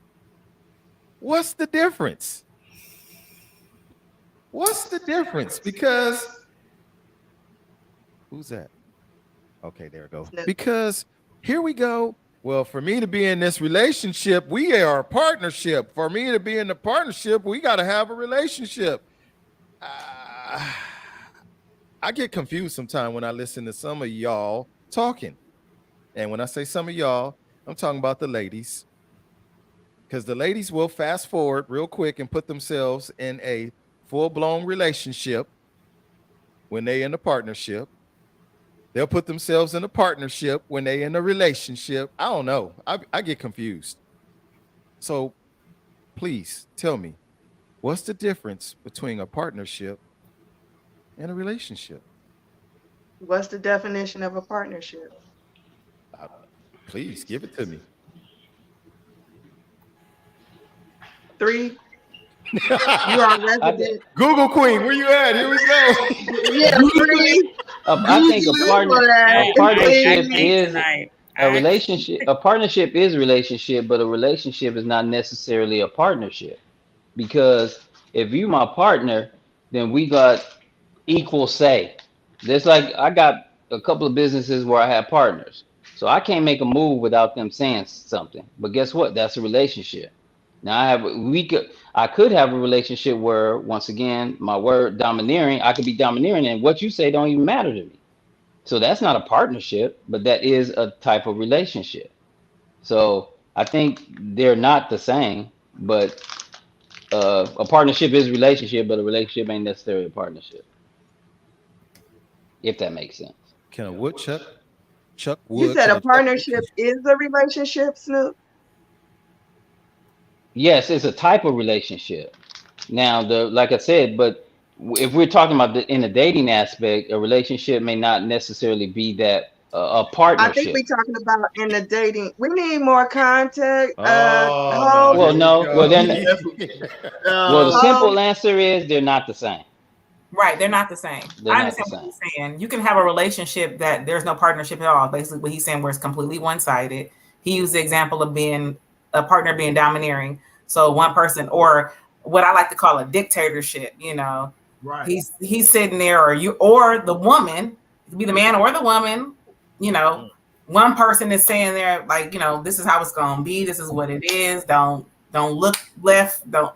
What's the difference? What's the difference? Because who's that? Okay, there we go. Snip. Because here we go. Well, for me to be in this relationship, we are a partnership. For me to be in the partnership, we got to have a relationship. I get confused sometimes when I listen to some of y'all talking. And when I say some of y'all, I'm talking about the ladies. Because the ladies will fast forward real quick and put themselves in a full-blown relationship when they in a partnership. They'll put themselves in a partnership when they in a relationship. I don't know. I get confused. So please tell me, what's the difference between a partnership and a relationship? What's the definition of a partnership? Please give it to me. 3. You are resident. Google Queen, where you at? Here we go. Yeah, 3. I think a partnership is a relationship. A partnership is a relationship, but a relationship is not necessarily a partnership. Because if you my partner, then we got equal say. Just like I got a couple of businesses where I have partners. So I can't make a move without them saying something. But guess what? That's a relationship. Now I could have a relationship where, once again, my word domineering, I could be domineering and what you say don't even matter to me. So that's not a partnership, but that is a type of relationship. So I think they're not the same, but a partnership is a relationship, but a relationship ain't necessarily a partnership. If that makes sense. Can a woodchuck chuck You wood? said Can a partnership is a relationship, Snoop? Yes, it's a type of relationship. Now, like I said, but if we're talking about in the dating aspect, a relationship may not necessarily be that a I partnership. think we're talking about in the dating. We need more context. Oh, well, no. Well, then, the simple answer is they're not the same. Right, they're not the same. They're I not the understand what same. he's saying. You can have a relationship that there's no partnership at all. Basically, what he's saying where it's completely one-sided. He used the example of being a partner being domineering. So one person, or what I like to call a dictatorship. You know, Right. He's sitting there, or the woman, it could be the man or the woman. You know, one person is saying there like, you know, this is how it's gonna be. This is what it is. Don't look left. Don't.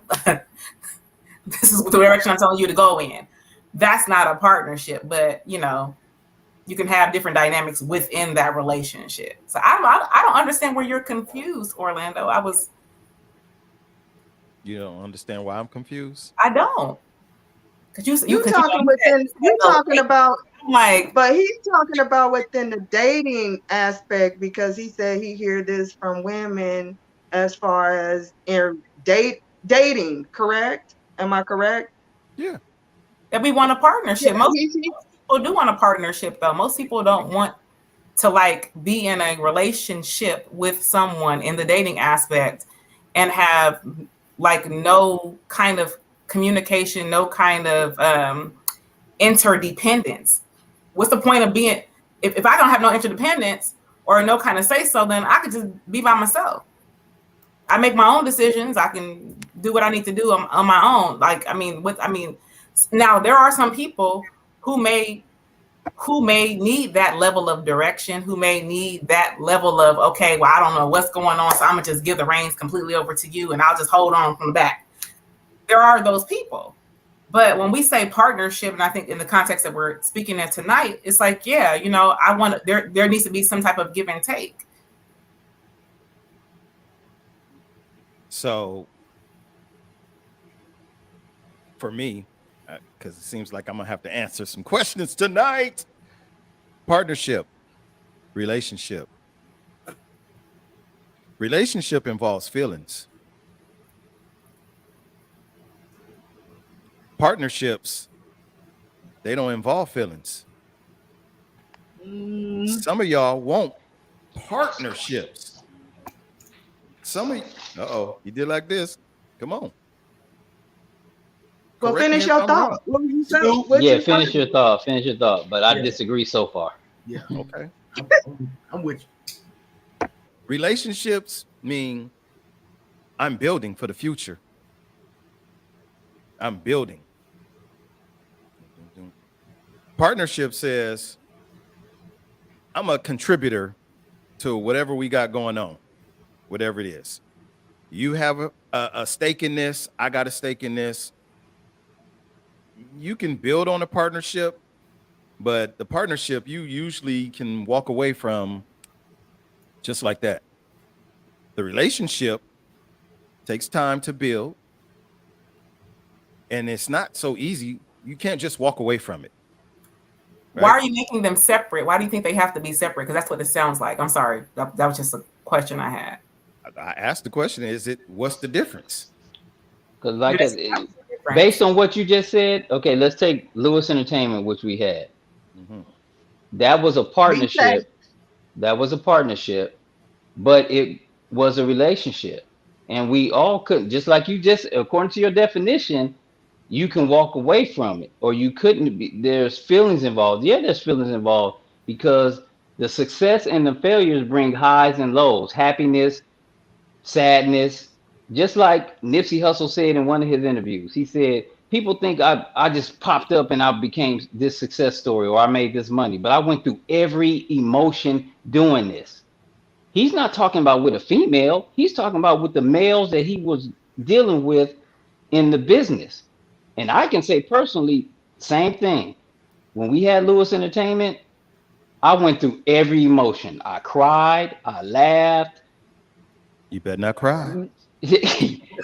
This is the direction I'm telling you to go in. That's not a partnership, but you know, you can have different dynamics within that relationship. So I don't understand where you're confused, Orlando. You don't understand why I'm confused? I don't. Because you talking within, you talking about like, but he's talking about within the dating aspect, because he said he hear this from women as far as in dating, correct? Am I correct? Yeah. That we want a partnership. Yeah, Most people do want a partnership, though. Most people don't want to like be in a relationship with someone in the dating aspect and have like no kind of communication, no kind of interdependence. What's the point of being, if I don't have no interdependence or no kind of say so, then I could just be by myself. I make my own decisions. I can do what I need to do on my own. Like, now there are some people who may need that level of direction, who may need that level of, okay, well, I don't know what's going on, so I'm gonna just give the reins completely over to you and I'll just hold on from the back. There are those people. But when we say partnership, and I think in the context that we're speaking in tonight, it's like, yeah, there needs to be some type of give and take. So for me, because it seems like I'm gonna have to answer some questions tonight. Partnership, relationship. Relationship involves feelings. Partnerships, they don't involve feelings. Some of y'all want partnerships. Some of you did like this. Come on. Well, Correct me finish if your I'm wrong. thought. What were you saying? Stu? What Yeah, you finish your thought. Finish your thought. But I Yeah. disagree so far. Yeah, Okay. I'm with you. Relationships mean I'm building for the future. I'm building. Partnership says I'm a contributor to whatever we got going on, whatever it is. You have a stake in this. I got a stake in this. You can build on a partnership, but the partnership you usually can walk away from just like that. The relationship takes time to build, and it's not so easy. You can't just walk away from it. Right? Why are you making them separate? Why do you think they have to be separate? Because that's what it sounds like. I'm sorry. That was just a question I had. I asked the question, what's the difference? Because Different. based on what you just said, okay, let's take Lewis Entertainment, which we had. Mhm. That was a partnership. That was a partnership, but it was a relationship. And we all could, just like you just, according to your definition, you can walk away from it, or you couldn't be. There's feelings involved. Yeah, there's feelings involved because the success and the failures bring highs and lows, happiness, sadness. Just like Nipsey Hussle said in one of his interviews, he said, people think I just popped up and I became this success story or I made this money, but I went through every emotion doing this. He's not talking about with a female. He's talking about with the males that he was dealing with in the business. And I can say personally, same thing. When we had Lewis Entertainment, I went through every emotion. I cried, I laughed. You better not cry.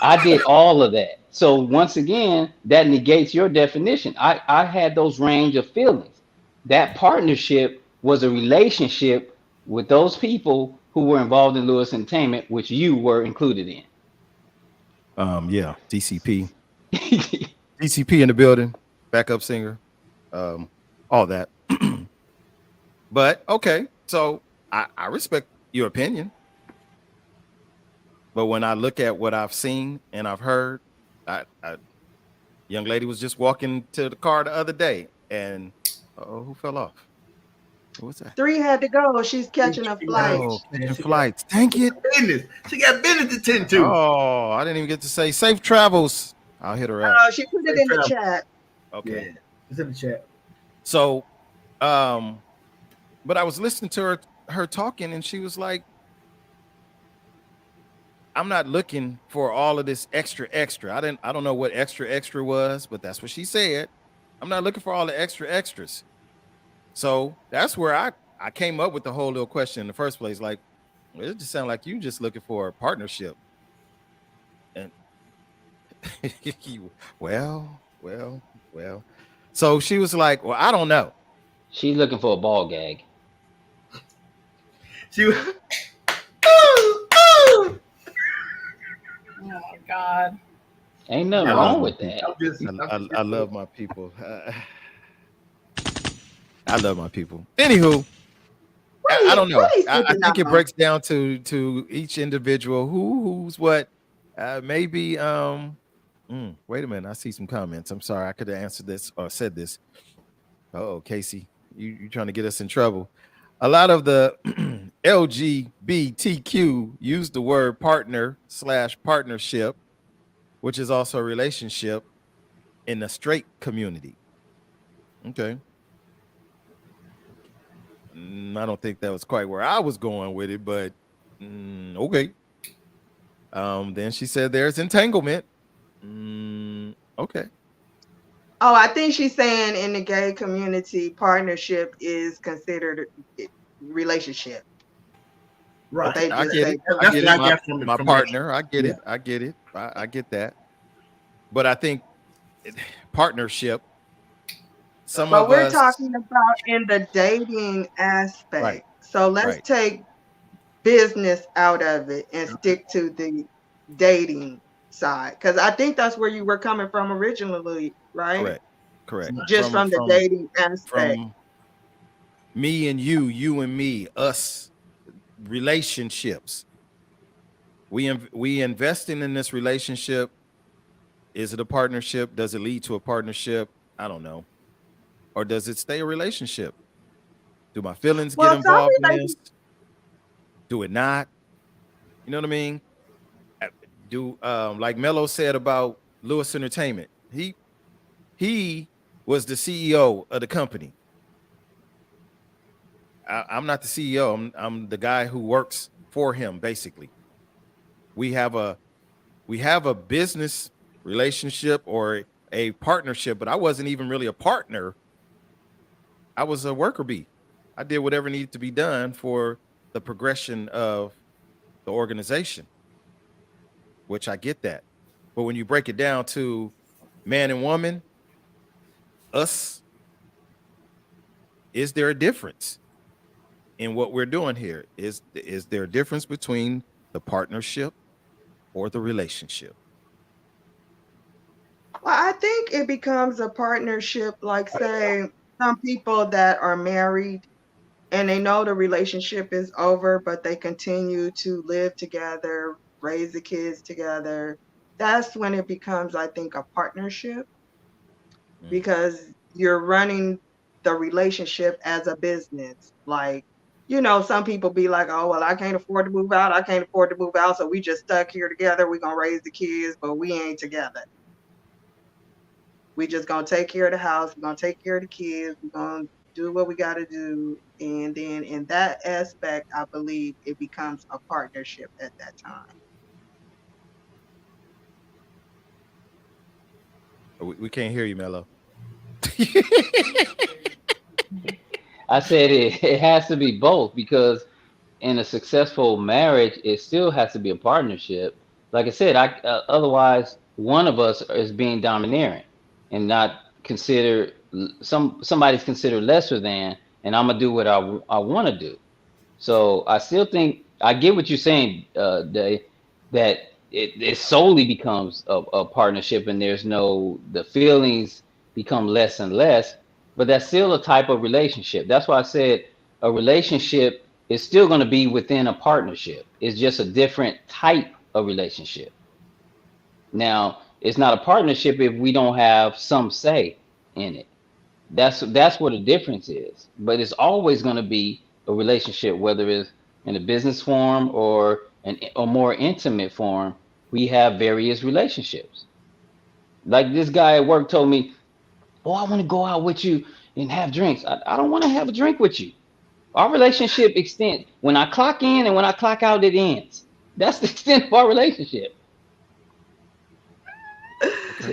I did all of that. So once again, that negates your definition. I had those range of feelings. That partnership was a relationship with those people who were involved in Lewis Entertainment, which you were included in. Yeah, DCP. DCP in the building, backup singer, all that. But okay, so I respect your opinion. But when I look at what I've seen and I've heard, young lady was just walking to the car the other day, and who fell off? What's that? 3 had to go. She's catching a flight. Oh, catching flights. Thank you. Business. She got business to tend to. Oh, I didn't even get to say safe travels. I'll hit her up. She put it in the chat. Okay. Yeah, it's in the chat. So, but I was listening to her talking, and she was like, I'm not looking for all of this extra. I don't know what extra was, but that's what she said. I'm not looking for all the extras. So that's where I came up with the whole little question in the first place. Like, it just sounded like you just looking for a partnership. And well. So she was like, well, I don't know. She's looking for a ball gag. She was. Oh my God. Ain't nothing wrong with that. I love my people. I love my people. Anywho, I don't know. I think it breaks down to each individual who's what. Maybe. Wait a minute. I see some comments. I'm sorry. I could have answered this or said this. Oh, Casey, you trying to get us in trouble? A lot of the LGBTQ use the word partner / partnership, which is also a relationship in the straight community. Okay. I don't think that was quite where I was going with it, but okay. Then she said there's entanglement. Okay. Oh, I think she's saying in the gay community, partnership is considered a relationship. Right. Okay, They I just get say it. I That's get what it. I My got from my from that. partner. I get Yeah. it. I get it. I get that. But I think partnership. Some But of we're us. talking about in the dating Right. aspect. So let's Right. take business out of it and stick to the dating side. Because I think that's where you were coming from originally, right? Correct. Correct. Just from the dating aspect. From me and you and me, us relationships. We investing in this relationship. Is it a partnership? Does it lead to a partnership? I don't know. Or does it stay a relationship? Do my feelings get Well, some involved in this? relationships, Do it not? You know what I mean? Do like Mello said about Lewis Entertainment. He was the CEO of the company. I'm not the CEO. I'm the guy who works for him. Basically, we have a business relationship or a partnership, but I wasn't even really a partner. I was a worker bee. I did whatever needed to be done for the progression of the organization, which I get that. But when you break it down to man and woman, us, is there a difference in what we're doing here? Is there a difference between the partnership or the relationship? well, I think it becomes a partnership, like say some people that are married and they know the relationship is over, but they continue to live together, raise the kids together. That's when it becomes, I think, a partnership Mm. because you're running the relationship as a business. Like, some people be like, oh, well, I can't afford to move out. I can't afford to move out. So we just stuck here together. We're going to raise the kids, but we ain't together. We just going to take care of the house. We're going to take care of the kids. We're going to do what we got to do. And then in that aspect, I believe it becomes a partnership at that time. We can't hear you, Mello. I said it has to be both because in a successful marriage, it still has to be a partnership. Like I said, otherwise one of us is being domineering and not considered somebody's considered lesser than, and I'm gonna do what I want to do. So I still think I get what you're saying, Dave, that it solely becomes a partnership and there's no the feelings become less and less, but that's still a type of relationship. That's why I said a relationship is still going to be within a partnership. It's just a different type of relationship. Now, it's not a partnership if we don't have some say in it. That's what the difference is. But it's always going to be a relationship, whether it's in a business form or a more intimate form. We have various relationships. Like this guy at work told me, "Oh, I want to go out with you and have drinks." I don't want to have a drink with you. Our relationship extends when I clock in and when I clock out. It ends. That's the extent of our relationship.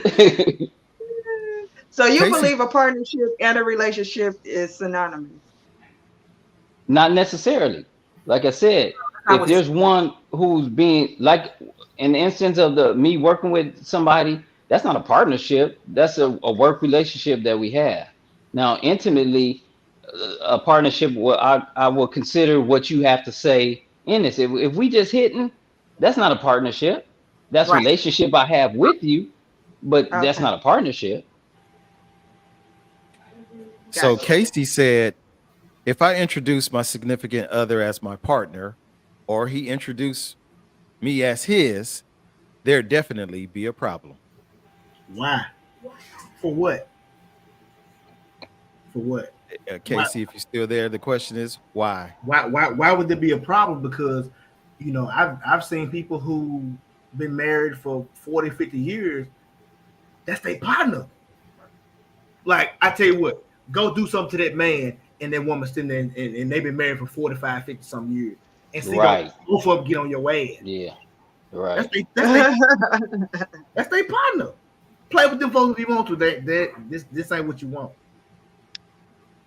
Okay. So you Casey, believe a partnership and a relationship is synonymous? Not necessarily. Like I said, I if would say there's one who's being like in the instance of the me working with somebody, that's not a partnership. That's a work relationship that we have. Now, intimately, a partnership. I will consider what you have to say in this. If we just hitting, that's not a partnership. That's a right. relationship I have with you, but that's Okay, not a partnership. so gotcha. Casey said, if I introduce my significant other as my partner, or he introduced me as his, there definitely be a problem. Why? For what? For what? Casey, if you're still there, the question is why? Why would there be a problem? Because I've seen people who been married for 40, 50 years. That's their partner. Like, I tell you what, go do something to that man and that woman sitting there and they've been married for 45, 50 some years. And see Right. both of them get on your ass. Yeah. Right. That's their partner. Play with them folks if you want to. This ain't what you want.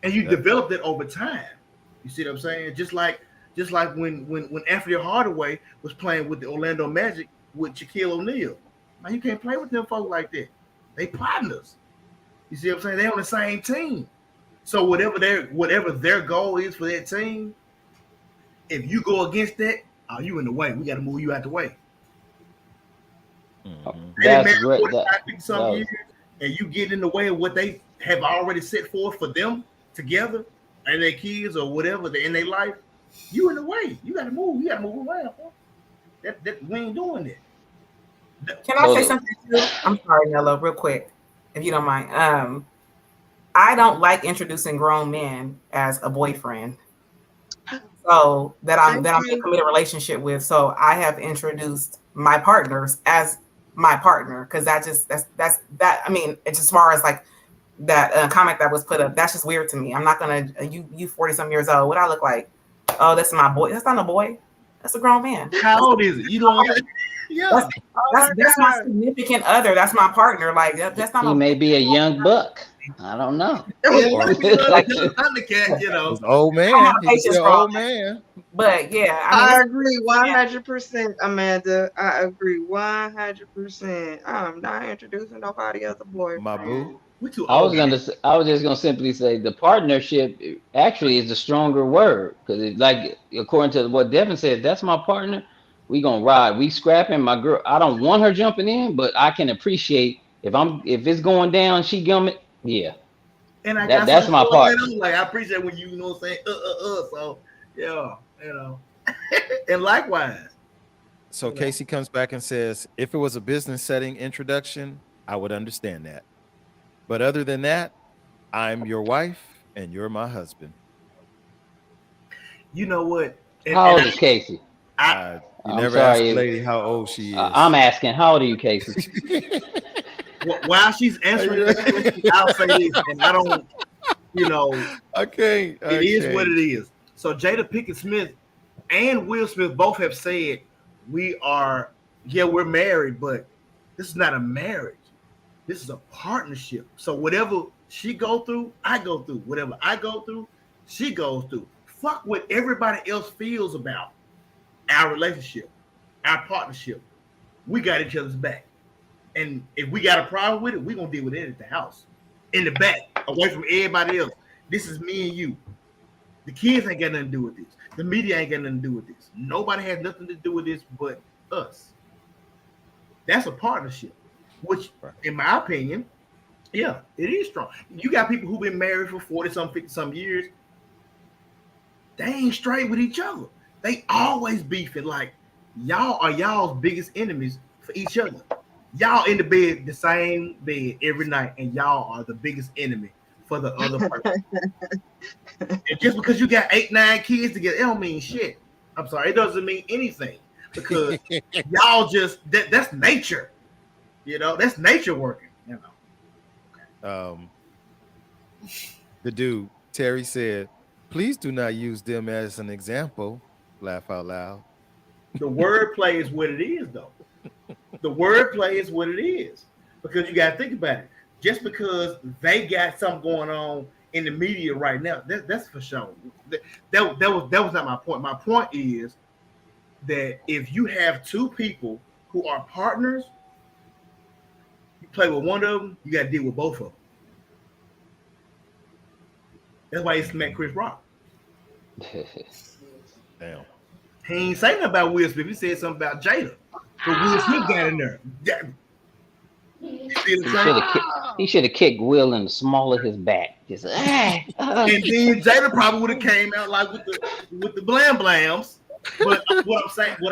And you develop that over time. You see what I'm saying? Just like when Anthony Hardaway was playing with the Orlando Magic with Shaquille O'Neal. Now you can't play with them folks like that. They partners. You see what I'm saying? They're on the same team. So whatever their goal is for that team, if you go against that, you in the way. We got to move you out the way. That's great. Years, and you get in the way of what they have already set forth for them together and their kids or whatever in their life, you in the way. You got to move. You got to move around. That we ain't doing that. Can I say something too? I'm sorry, Nello, real quick, if you don't mind. I don't like introducing grown men as a boyfriend. So that I'm in a committed relationship with. So I have introduced my partners as my partner because that's that. I mean, it's as far as like that comment that was put up. That's just weird to me. I'm not gonna you 40-some years old. What I look like? Oh, that's my boy. That's not a boy. That's a grown man. How old is it? You know what? Yeah, that's my significant other. That's my partner. Like that's not. He may be a young buck. I don't know. Thundercat, you know, old man. He's an old man. But yeah, I agree 100%, Amanda. I agree 100%. I'm not introducing nobody as a boyfriend. My boo. I was just gonna simply say the partnership actually is a stronger word because like according to what Devin said, that's my partner. We gonna ride. We scrapping my girl. I don't want her jumping in, but I can appreciate if it's going down. She gumming. Yeah. And that's my part. Like I appreciate when you know what I'm saying. So yeah, you know. And likewise. So Casey comes back and says, if it was a business setting introduction, I would understand that. But other than that, I'm your wife and you're my husband. You know what? How old is Casey? You never asked the lady how old she is. I'm asking, how old are you, Casey? While she's answering this question, I'll say this, and I don't, Okay. It is what it is. So Jada Pinkett Smith and Will Smith both have said we're married, but this is not a marriage. This is a partnership. So whatever she go through, I go through. Whatever I go through, she goes through. Fuck what everybody else feels about our relationship, our partnership. We got each other's back. And if we got a problem with it, we're going to deal with it at the house. In the back, away from everybody else. This is me and you. The kids ain't got nothing to do with this. The media ain't got nothing to do with this. Nobody has nothing to do with this but us. That's a partnership, which, in my opinion, yeah, it is strong. You got people who've been married for 40-some, 50-some years. They ain't straight with each other. They always beefing like y'all are y'all's biggest enemies for each other. Y'all in the bed, the same bed every night, and y'all are the biggest enemy for the other person. And just because you got 8-9 kids together, it don't mean shit. I'm sorry, it doesn't mean anything because y'all just that's nature. That's nature working. The dude Terry said, "Please do not use them as an example." Laugh out loud. The wordplay is what it is, though. The wordplay is what it is because you got to think about it. Just because they got something going on in the media right now, that's for sure. That was not my point. My point is that if you have two people who are partners, you play with one of them, you got to deal with both of them. That's why he smacked Chris Rock. Damn. He ain't say nothing about Will Smith. He said something about Jada. But Will Smith got in there. He should have kicked Will in the small of his back. Just and then Jada probably would have came out like with the blam blams. But what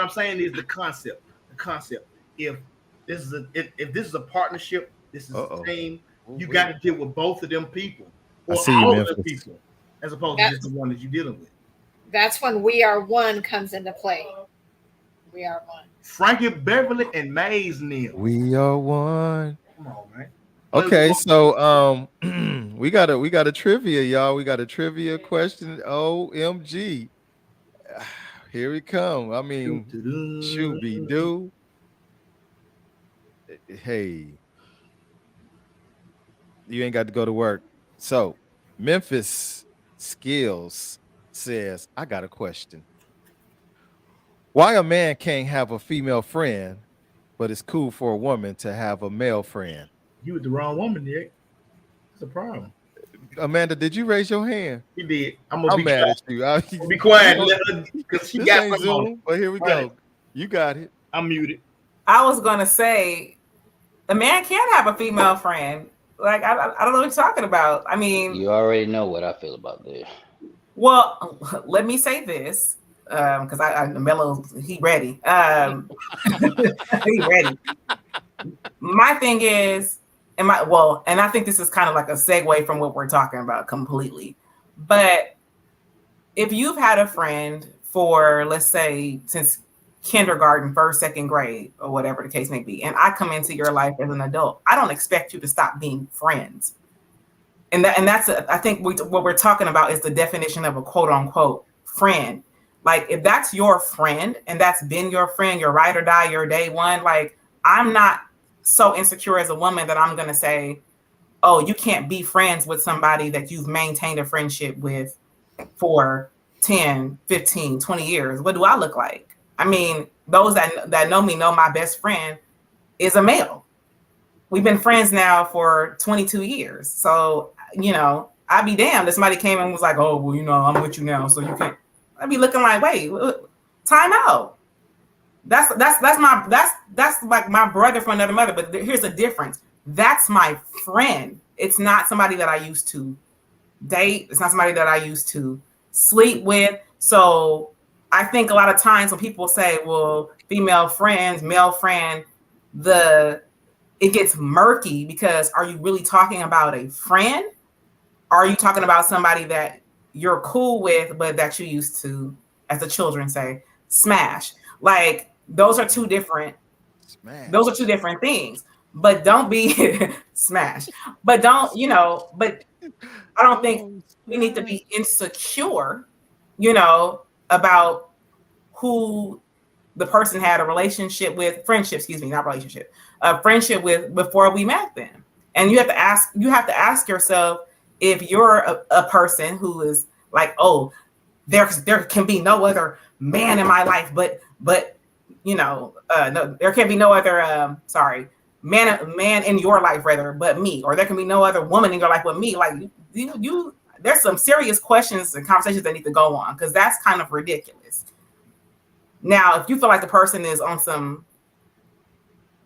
I'm saying is the concept. The concept. If this is a partnership, this is a team. You got to deal with both of them people. or see you, all of the Memphis. people, as opposed to just the one that you're dealing with. That's when We Are One comes into play. We Are One. Frankie Beverly and Maze Neal. We are one. Come on, man. Okay, so we got a trivia, y'all. We got a trivia question. OMG. Here we come. I mean, shooby doo. Hey, you ain't got to go to work. So, Memphis Skills says, I got a question. Why a man can't have a female friend, but it's cool for a woman to have a male friend? You with the wrong woman, Nick. It's a problem. Amanda, did you raise your hand? He did. I'm gonna be mad quiet. at you. I'll be quiet because she This got ain't some on it. Zoom, but here we Right. go. You got it. I'm muted. I was gonna say, a man can have a female friend. Like I don't know what you're talking about. I mean, You already know what I feel about this. well, let me say this, because I Mello, he ready. He ready. My thing is, and I think this is kind of like a segue from what we're talking about completely. But if you've had a friend for, let's say, since kindergarten, first, second grade, or whatever the case may be, and I come into your life as an adult, I don't expect you to stop being friends. And that's I think what we're talking about is the definition of a quote unquote friend. Like if that's your friend and that's been your friend, your ride or die, your day one, like I'm not so insecure as a woman that I'm going to say, oh, you can't be friends with somebody that you've maintained a friendship with for 10, 15, 20 years. What do I look like? I mean, those that know me know my best friend is a male. We've been friends now for 22 years. So, I'd be damned if somebody came and was like, oh, well, I'm with you now, so you can't. I'd be looking like, wait, time out. That's like my brother from another mother. But here's the difference. That's my friend. It's not somebody that I used to date. It's not somebody that I used to sleep with. So I think a lot of times when people say, well, female friends, male friend, it gets murky because are you really talking about a friend? Or are you talking about somebody that you're cool with, but that you used to, as the children say, smash? Like those are two different things. But don't be smash. But don't, but I don't think we need to be insecure, about who the person had a friendship with before we met them. And you have to ask yourself if you're a person who is like, oh, there can be no other man in my life, but no, there can be no other man in your life rather but me, or there can be no other woman in your life but me. Like you there's some serious questions and conversations that need to go on, because that's kind of ridiculous. Now, if you feel like the person is on some,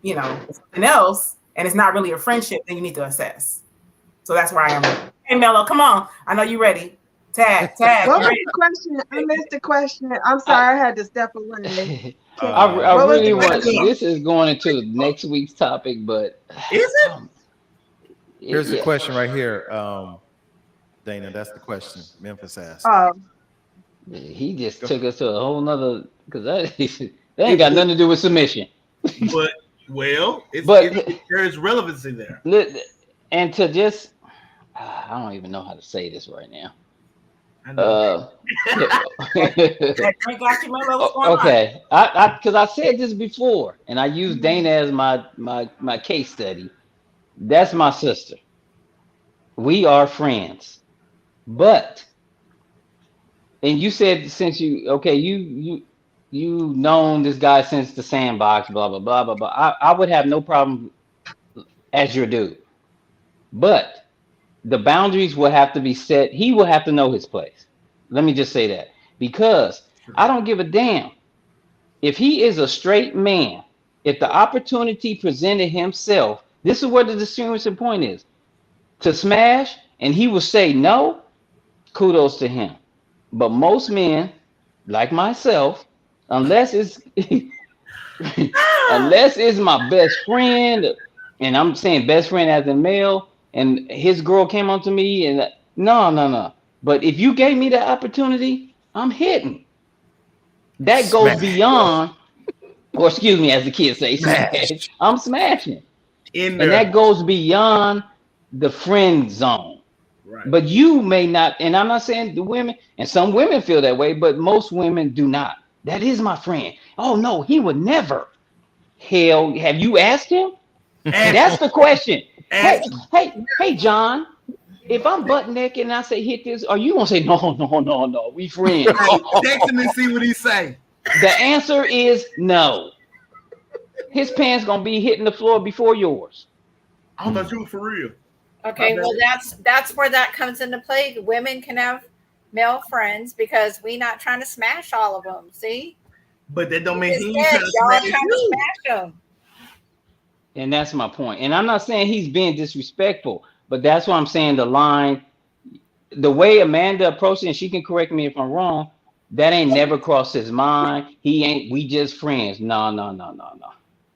something else, and it's not really a friendship, then you need to assess. So that's where I am. Hey, Mello, come on. I know you're ready. Tag. What was the question? I missed the question. I'm sorry, I had to step away. I really want. This is going into next week's topic, but is it? Here's the question right here, Dana. That's the question Memphis asked. He just took us to a whole nother, because that ain't got nothing to do with submission. But there's relevancy there. And to just, I don't even know how to say this right now. Okay, because I said this before, and I used Dana as my case study. That's my sister. We are friends, but, and you said since you known this guy since the sandbox, blah blah blah blah blah. I would have no problem as your dude, but the boundaries will have to be set. He will have to know his place. Let me just say that, because I don't give a damn if he is a straight man. If the opportunity presented himself, this is where the distinguishing point is, to smash, and he will say no, kudos to him. But most men, like myself, unless it's my best friend, and I'm saying best friend as a male, and his girl came on to me, and No. But if you gave me that opportunity, I'm hitting. That goes Smash. beyond, or excuse me, as the kids say, Smash. smash. I'm smashing. In And there. that goes beyond the friend zone. Right. But you may not, and I'm not saying the women, and some women feel that way, but most women do not. That is my friend. Oh no, he would never. Hell, have you asked him? That's the question. Hey, Ask. hey, John. If I'm butt naked and I say hit this, are you gonna say no? We friends. Hey, text him and see what he say. The answer is no. His pants gonna be hitting the floor before yours. I thought you were for real. Okay, My well bad. that's where that comes into play. Women can have male friends because we not trying to smash all of them. See, But that don't mean he ain't instead, trying to y'all are smash trying to you. smash them. And that's my point. And I'm not saying he's being disrespectful, but that's why I'm saying the line, the way Amanda approached it, and she can correct me if I'm wrong, that ain't never crossed his mind. He ain't, we just friends. No.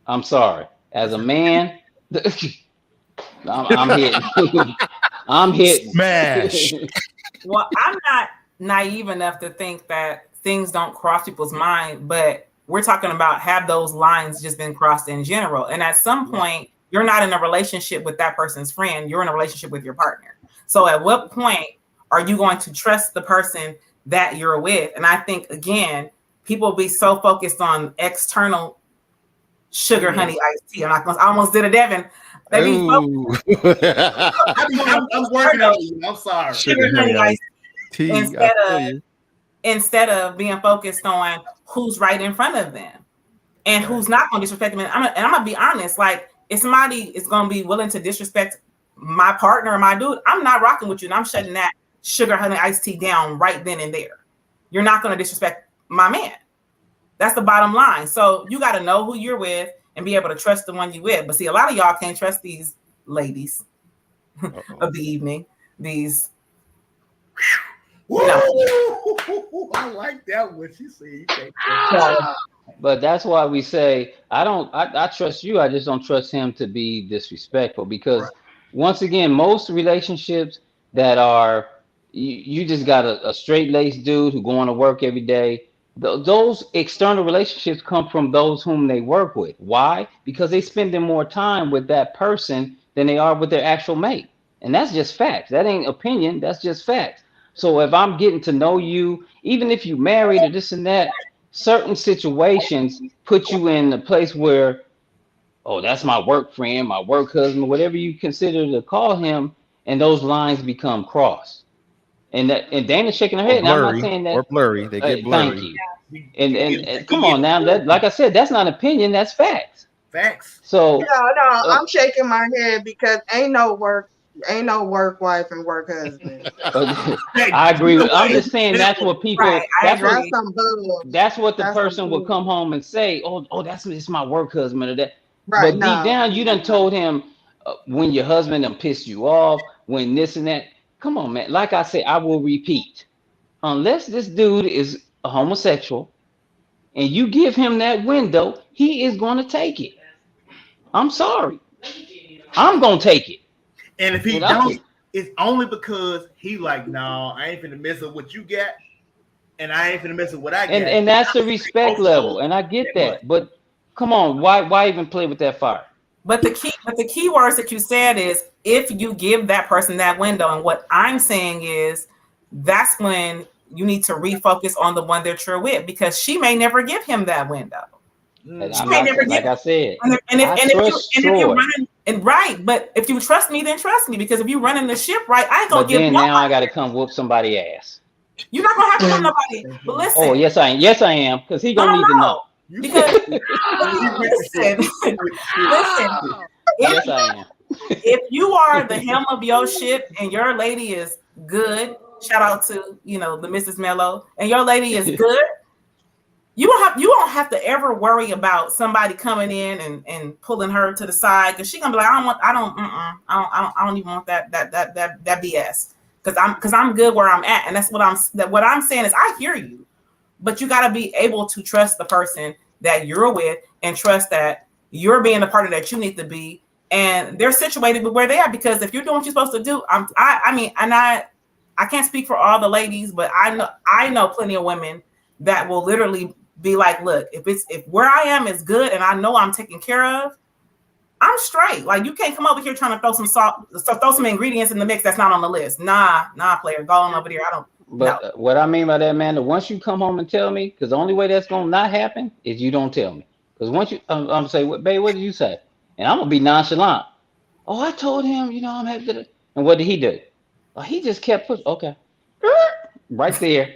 I'm sorry. As a man, I'm hitting. I'm hitting. Smash. Well, I'm not naive enough to think that things don't cross people's mind, but we're talking about have those lines just been crossed in general. And at some point, you're not in a relationship with that person's friend, you're in a relationship with your partner. So at what point are you going to trust the person that you're with? And I think, again, people be so focused on external sugar, honey, iced tea. I almost did a Devin. They be Ooh. I'm working on you. I'm sorry. sugar, honey, iced tea. instead of being focused on who's right in front of them and who's not going to disrespect them. And I'm gonna be honest, like if somebody is going to be willing to disrespect my partner or my dude, I'm not rocking with you, and I'm shutting that sugar, honey, iced tea down right then and there. You're not going to disrespect my man. That's the bottom line. So you got to know who you're with and be able to trust the one you with. But see, a lot of y'all can't trust these ladies of the evening. These. I like that one. She said you can't trust. But that's why we say I trust you. I just don't trust him to be disrespectful, because once again, most relationships that are you just got a straight-laced dude who going to work every day. Those external relationships come from those whom they work with. Why? Because they spending more time with that person than they are with their actual mate. And that's just facts. That ain't opinion. That's just facts. So if I'm getting to know you, even if you married or this and that, certain situations put you in a place where, oh, that's my work friend, my work husband, whatever you consider to call him, and those lines become crossed. And Dana's shaking her head. And I'm not saying that. Or blurry. They get blurry. Thank you. And come on now, that, like I said, that's not opinion, that's facts. Facts. So No, I'm shaking my head because ain't no work wife and work husband. I agree. I'm just saying that's what people. Right, that's what the person will come home and say. Oh, it's my work husband or that. Right, but deep down, you done told him when your husband done pissed you off, when this and that. Come on, man. Like I said, I will repeat. Unless this dude is a homosexual and you give him that window, he is going to take it. I'm sorry. I'm going to take it. And if he don't, it's only because he like, no, I ain't finna mess up what you got, and I ain't finna mess up what I got. And that's the respect level, and I get that. But come on, why even play with that fire? But the key words that you said is if you give that person that window, and what I'm saying is that's when you need to refocus on the one that you're with, because she may never give him that window. She may never give. Like I said, if you're running and right, but if you trust me, then trust me, because if you running the ship right, I ain't gonna give. But then now I got to come whoop somebody's ass. You're not gonna have to whoop nobody. But listen. Oh yes, I am. Yes, I am, because he gonna need to know. Because listen, yes, I am. If you are the helm of your ship and your lady is good, shout out to the Mrs. Mello, and your lady is good, you won't have to ever worry about somebody coming in and pulling her to the side, because she's gonna be like, I don't even want that BS, because I'm good where I'm at, and that's what I'm saying is I hear you. But you got to be able to trust the person that you're with and trust that you're being the partner that you need to be. And they're situated with where they are, because if you're doing what you're supposed to do, I can't speak for all the ladies, but I know plenty of women that will literally be like, look, if where I am is good and I know I'm taken care of, I'm straight. Like, you can't come over here trying to throw some salt, throw some ingredients in the mix that's not on the list. Nah, player, go on over there. I don't. But No. what I mean by that, man, once you come home and tell me, because the only way that's gonna not happen is you don't tell me. Because once you, I'm say, what, babe, what did you say? And I'm gonna be nonchalant. Oh, I told him, I'm happy to. And what did he do? Oh, he just kept pushing. Okay, right there,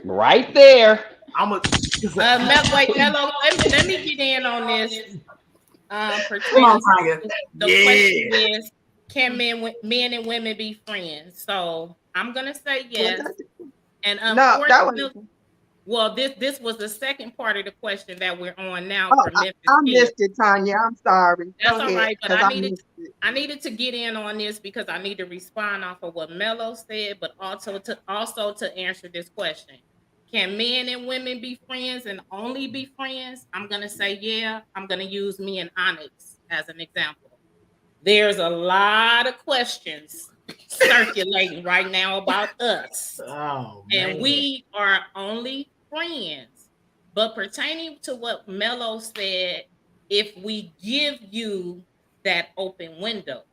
right there. I'm a Wait, Mello, let me get in on this. Come on, Tanya. The question is, can men and women be friends? So I'm gonna say yes. And No, that was. well, this was the second part of the question that we're on now Oh, for Memphis. I missed it, Tanya. I'm sorry. That's Go all ahead, right, but 'cause I needed to get in on this because I need to respond off of what Mello said, but also to answer this question. Can men and women be friends and only be friends? I'm gonna say yeah. I'm gonna use me and Onyx as an example. There's a lot of questions circulating right now about us. Oh, and man. we are only friends. But pertaining to what Mello said, if we give you that open window,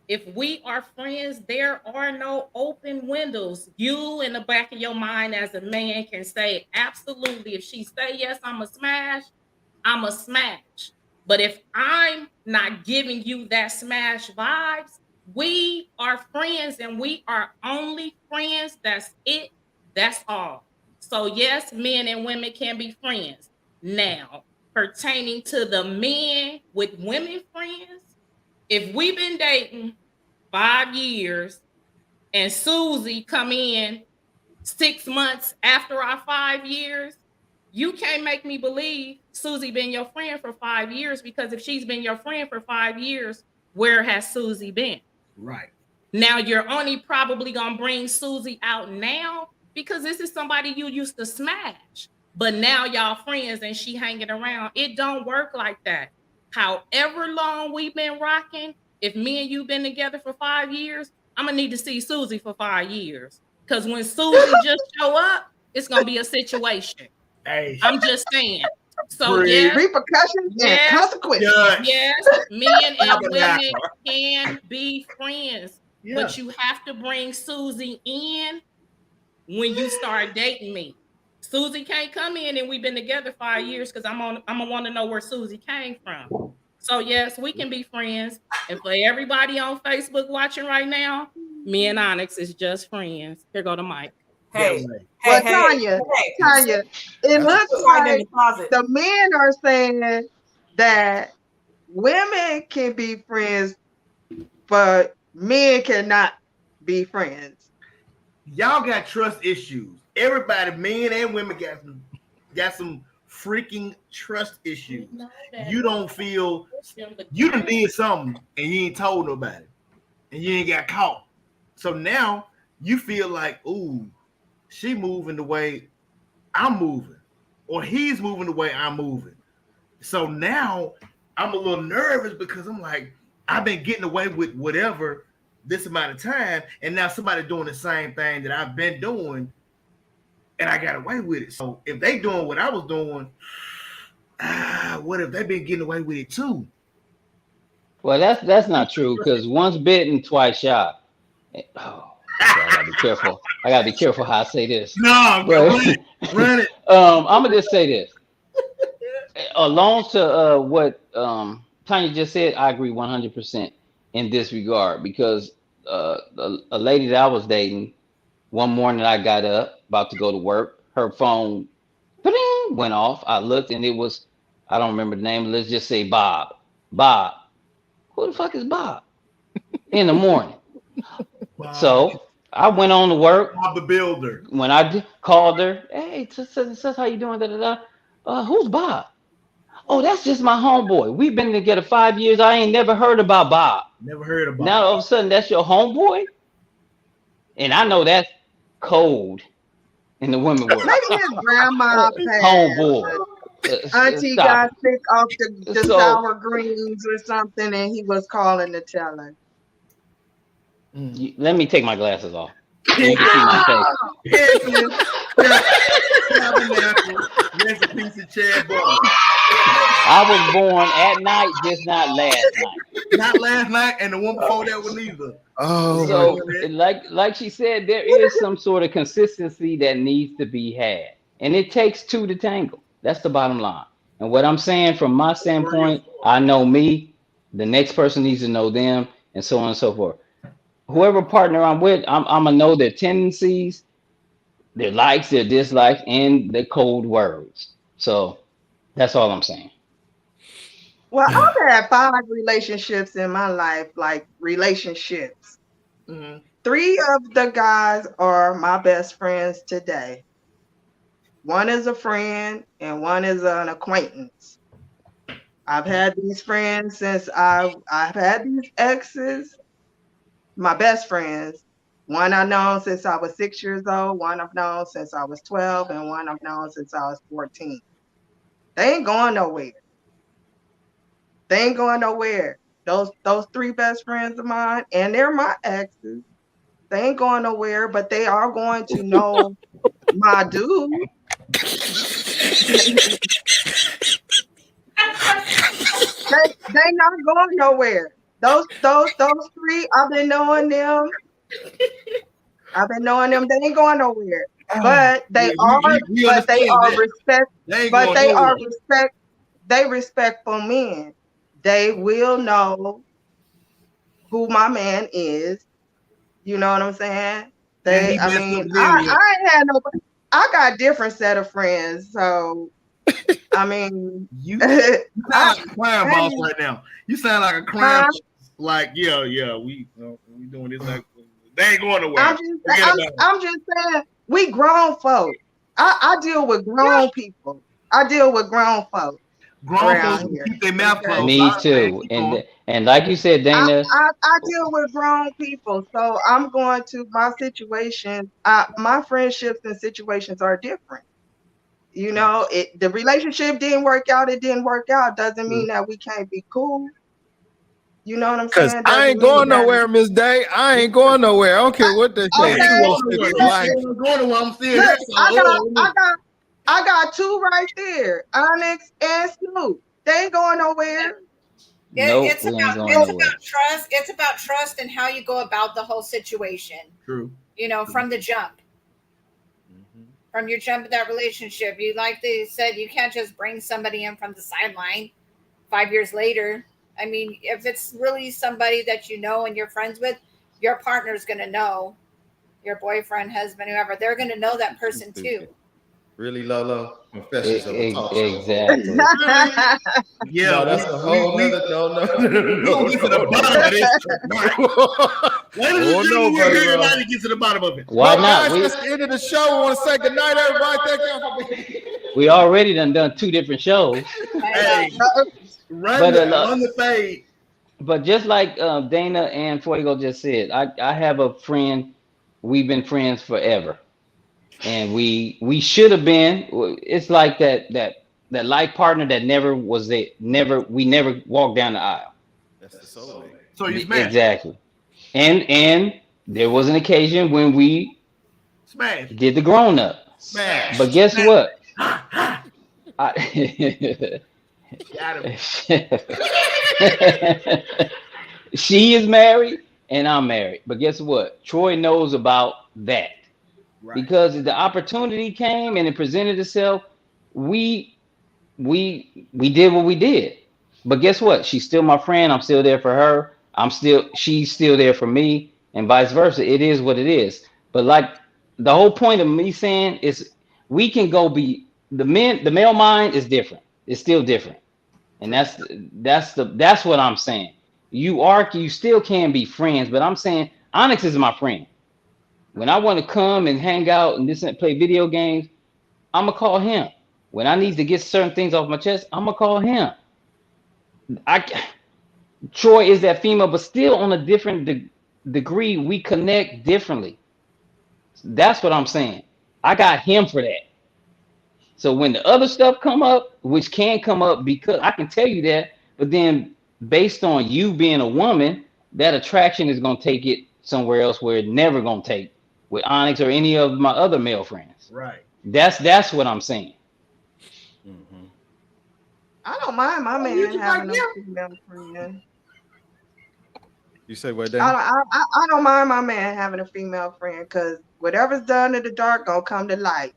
if we are friends, there are no open windows. You in the back of your mind as a man can say, absolutely, if she say yes, I'm a smash. But if I'm not giving you that smash vibes, we are friends and we are only friends. That's it. That's all. So yes, men and women can be friends. Now, pertaining to the men with women friends, if we've been dating 5 years and Susie come in 6 months after our 5 years, you can't make me believe Susie been your friend for 5 years, because if she's been your friend for 5 years, where has Susie been? Right. Now you're only probably gonna bring Susie out now because this is somebody you used to smash, but now y'all friends and she hanging around. It don't work like that. However long we've been rocking, if me and you been together for 5 years, I'm gonna need to see Susie for 5 years. Because when Susie just show up, it's gonna be a situation. Hey, I'm just saying. So Breathe. yes, repercussions and consequences. yes, men and women can be friends, but you have to bring Susie in when you start dating me. Susie can't come in and we've been together 5 years because I'm gonna want to know where Susie came from. So yes, we can be friends. And for everybody on Facebook watching right now, me and Onyx is just friends. Here go the mic. Hey, well, Tanya, it looks like the men are saying that women can be friends, but men cannot be friends. Y'all got trust issues. Everybody, men and women, got some freaking trust issues. You don't feel you done did something and you ain't told nobody, and you ain't got caught. So now you feel like, ooh, she moving the way I'm moving, or he's moving the way I'm moving. So now I'm a little nervous because I'm like, I've been getting away with whatever this amount of time, and now somebody doing the same thing that I've been doing, and I got away with it. So if they doing what I was doing, what if they been getting away with it too? Well, that's not true, because once bitten, twice shy. Oh, I gotta be careful. I gotta be careful how I say this. No, but, run it. I'm gonna just say this. Along to what Tanya just said, I agree 100% in this regard, because a lady that I was dating, one morning I got up about to go to work, her phone went off. I looked and it was, I don't remember the name. Let's just say Bob. Bob. Who the fuck is Bob? In the morning. Bob. So I went on to work. Bob the Builder. When I called her, hey, how you doing? Who's Bob? Oh, that's just my homeboy. We've been together 5 years. I ain't never heard about Bob. Never heard about. Now all of a sudden that's your homeboy, and I know that's cold in the women world. Maybe his grandma passed. Homeboy. Auntie got sick off the sour greens or something, and he was calling to tell her. Let me take my glasses off. Pink You can see my face. Rest in peace to Chad Butler. I was born at night, just not last night. Not last night, and the one before that was neither. Oh, So, like she said, there is some sort of consistency that needs to be had, and it takes two to tangle. That's the bottom line. And what I'm saying from my standpoint, I know me, the next person needs to know them, and so on and so forth. Whoever partner I'm with, I'm gonna know their tendencies, their likes, their dislikes, and their cold words. So that's all I'm saying. Well, I've had 5 relationships in my life, like relationships. Mm-hmm. 3 of the guys are my best friends today. 1 is a friend and 1 is an acquaintance. I've had these friends since I've had these exes, my best friends. 1 I've known since I was 6 years old, 1 I've known since I was 12, and 1 I've known since I was 14. They ain't going nowhere. They ain't going nowhere. Those 3 best friends of mine, and they're my exes. They ain't going nowhere, but they are going to know my dude. They not going nowhere. Those 3, I've been knowing them. They ain't going nowhere. But they they respectful men. They will know who my man is. You know what I'm saying? I ain't had nobody. I got different set of friends, so I mean, you sound like a crime boss right now. You sound like a crime boss. Like, yeah, we doing this. Like, they ain't going nowhere. I'm just saying, we grown folk. I deal with grown people. I deal with grown folk. Grown folks keep their mouth closed. Me too. And like you said, Dana, I deal with grown people, so I'm going to my situation. My friendships and situations are different. You know, the relationship didn't work out. It didn't work out. Doesn't mean that we can't be cool. You know what I'm saying? Because I ain't going nowhere, Miss Day. I ain't going nowhere. I don't care what they say. I got 2 right there, Onyx and Snoop. They ain't going nowhere. It's about trust. It's about trust and how you go about the whole situation. True. You know, from the jump. From your jump in that relationship. You, like they said, you can't just bring somebody in from the sideline 5 years later. I mean, if it's really somebody that you know and you're friends with, your partner's going to know, your boyfriend, husband, whoever, they're going to know that person too. Really, Lolo? Confessions of a talk show. Exactly. Yeah, no, that's a whole nother. No. Get to the bottom of this. Everybody get to the bottom of it. Why not? That's the end of the show. I want to say good night, everybody. Thank y'all. We already done 2 different shows. Hey, run the fade. But just like Dana and Fuego just said, I have a friend. We've been friends forever. And we should have been. It's like that life partner that never was there. We never walked down the aisle. That's the soulmate. So you smashed. Exactly. And there was an occasion when we did the grown up. Smash. But guess what? She is married and I'm married. But guess what? Troy knows about that. Right. Because the opportunity came and it presented itself, we did what we did. But guess what? She's still my friend. I'm still there for her. She's still there for me, and vice versa. It is what it is. But like the whole point of me saying is we can go be the male mind is different. It's still different. And that's what I'm saying. You still can be friends, but I'm saying Onyx is my friend. When I want to come and hang out and play video games, I'm going to call him. When I need to get certain things off my chest, I'm going to call him. Troy is that female, but still on a different degree, we connect differently. That's what I'm saying. I got him for that. So when the other stuff come up, which can come up because I can tell you that, but then based on you being a woman, that attraction is going to take it somewhere else where it never gonna take with Onyx or any of my other male friends. Right. That's what I'm saying. Mhm. I don't mind my Oh, you man just like having a him? female friend. You say what, Dana? I don't mind my man having a female friend because whatever's done in the dark gonna come to light.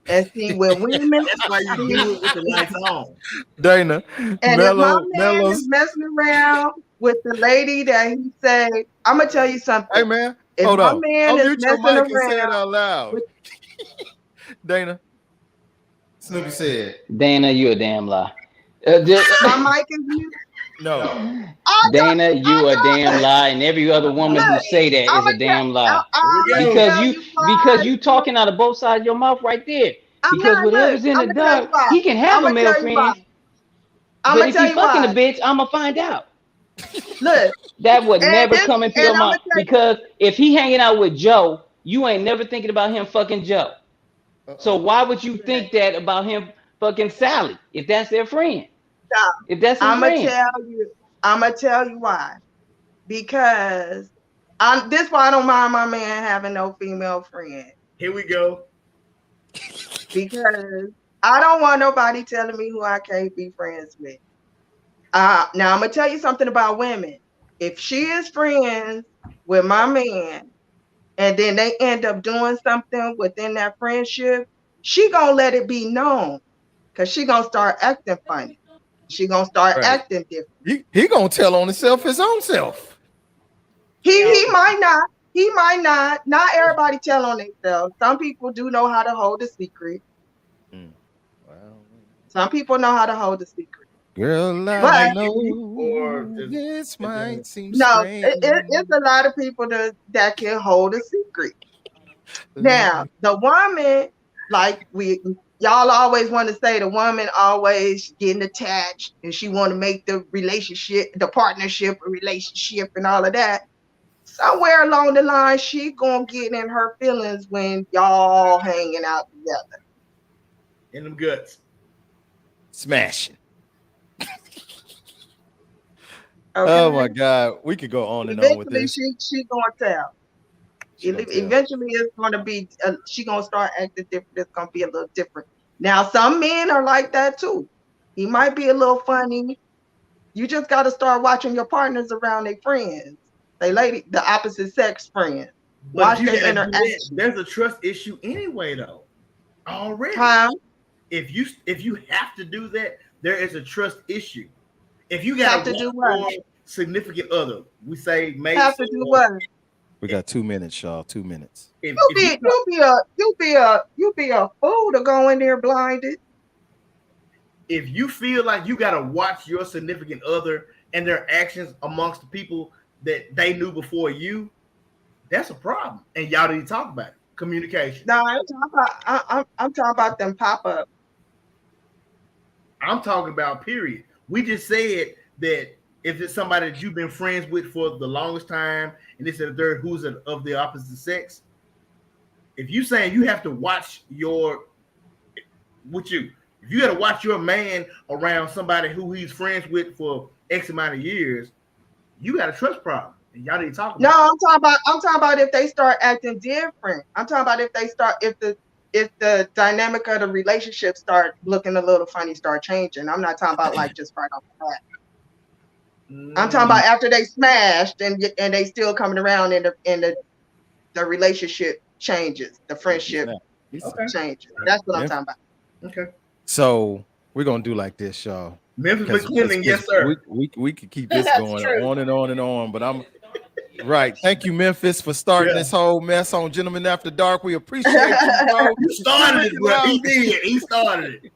And see, when women That's why you see, do it with the lights on. Dana, and if my man is Mellows. messing around with the lady that he say, I'm gonna tell you something. Hey man, If hold my on. man is Unmute your messing mic and say it around out loud. with, Dana, Snoopy said, Dana, you a damn lie. my mic is mute. no. Dana, you a damn lie, and every other woman who Look, say that I'm is a damn lie. Here we Because go. you talking out of both sides of your mouth right there. I'm Because not. Look, whatever's in I'm the gonna tell you dark, why. he can have I'm a gonna male tell you why. friend. I'm But gonna if tell he you fucking why. a bitch, I'ma find out. Look, That would and never this, come into and your I'm gonna mind. tell you. Because if he hanging out with Joe, you ain't never thinking about him fucking Joe. So why would you think that about him fucking Sally if that's their friend? Stop. If that's his I'm gonna friend. tell you. I'm gonna tell you why. Because this why I don't mind my man having no female friend. Here we go. Because I don't want nobody telling me who I can't be friends with. Now I'm gonna tell you something about women. If she is friends with my man and then they end up doing something within that friendship, she gonna let it be known because she gonna start acting funny. She gonna start Right. acting different. He gonna tell on himself his own self. He might not. He might not. Not everybody tell on themselves. Some people do know how to hold a secret. Wow. Some people know how to hold a secret. Girl, I But Or know this might seem no, strange. it's a lot of people that can hold a secret. Now, the woman, like y'all always want to say the woman always getting attached and she want to make the relationship, the partnership, a relationship and all of that. Somewhere along the line, she gonna get in her feelings when y'all hanging out together. in them guts. Smashing. Okay? Oh my God. We could go on and on with Eventually, this. she gonna tell. She gonna tell. Eventually, it's gonna be. She gonna start acting different. It's gonna be a little different. Now, some men are like that too. He might be a little funny. You just got to start watching your partners around their friends, the opposite sex friends. But Watch if you their gotta do that, interaction. there's a trust issue anyway, though. Already. Huh? If you have to do that, there is a trust issue. If you Have gotta to do watch what? your significant other, we say mate. Have to do what? We got 2 minutes, y'all. 2 minutes. If You be a fool to go in there blinded. if you feel like you gotta watch your significant other and their actions amongst the people that they knew before you, that's a problem. And y'all need to talk about it. Communication. No, I'm talking about them pop up. I'm talking about period. We just said that if it's somebody that you've been friends with for the longest time, and this and the third who's of the opposite sex, if you saying you have to watch if you got to watch your man around somebody who he's friends with for X amount of years, you got a trust problem, and y'all need to talk about. No, I'm talking about if they start acting different. I'm talking about if the dynamic of the relationship start looking a little funny, start changing. I'm not talking about like just right off the bat. I'm talking about after they smashed and they still coming around and the relationship changes, the friendship changes. That's what I'm talking about. Okay. So we're gonna do like this, y'all. Memphis McClendon, yes, sir. We could keep this going on and on and on, but I'm right. Thank you, Memphis, for starting this whole mess on Gentlemen After Dark. We appreciate you, bro. You started it, bro. He did. He started it.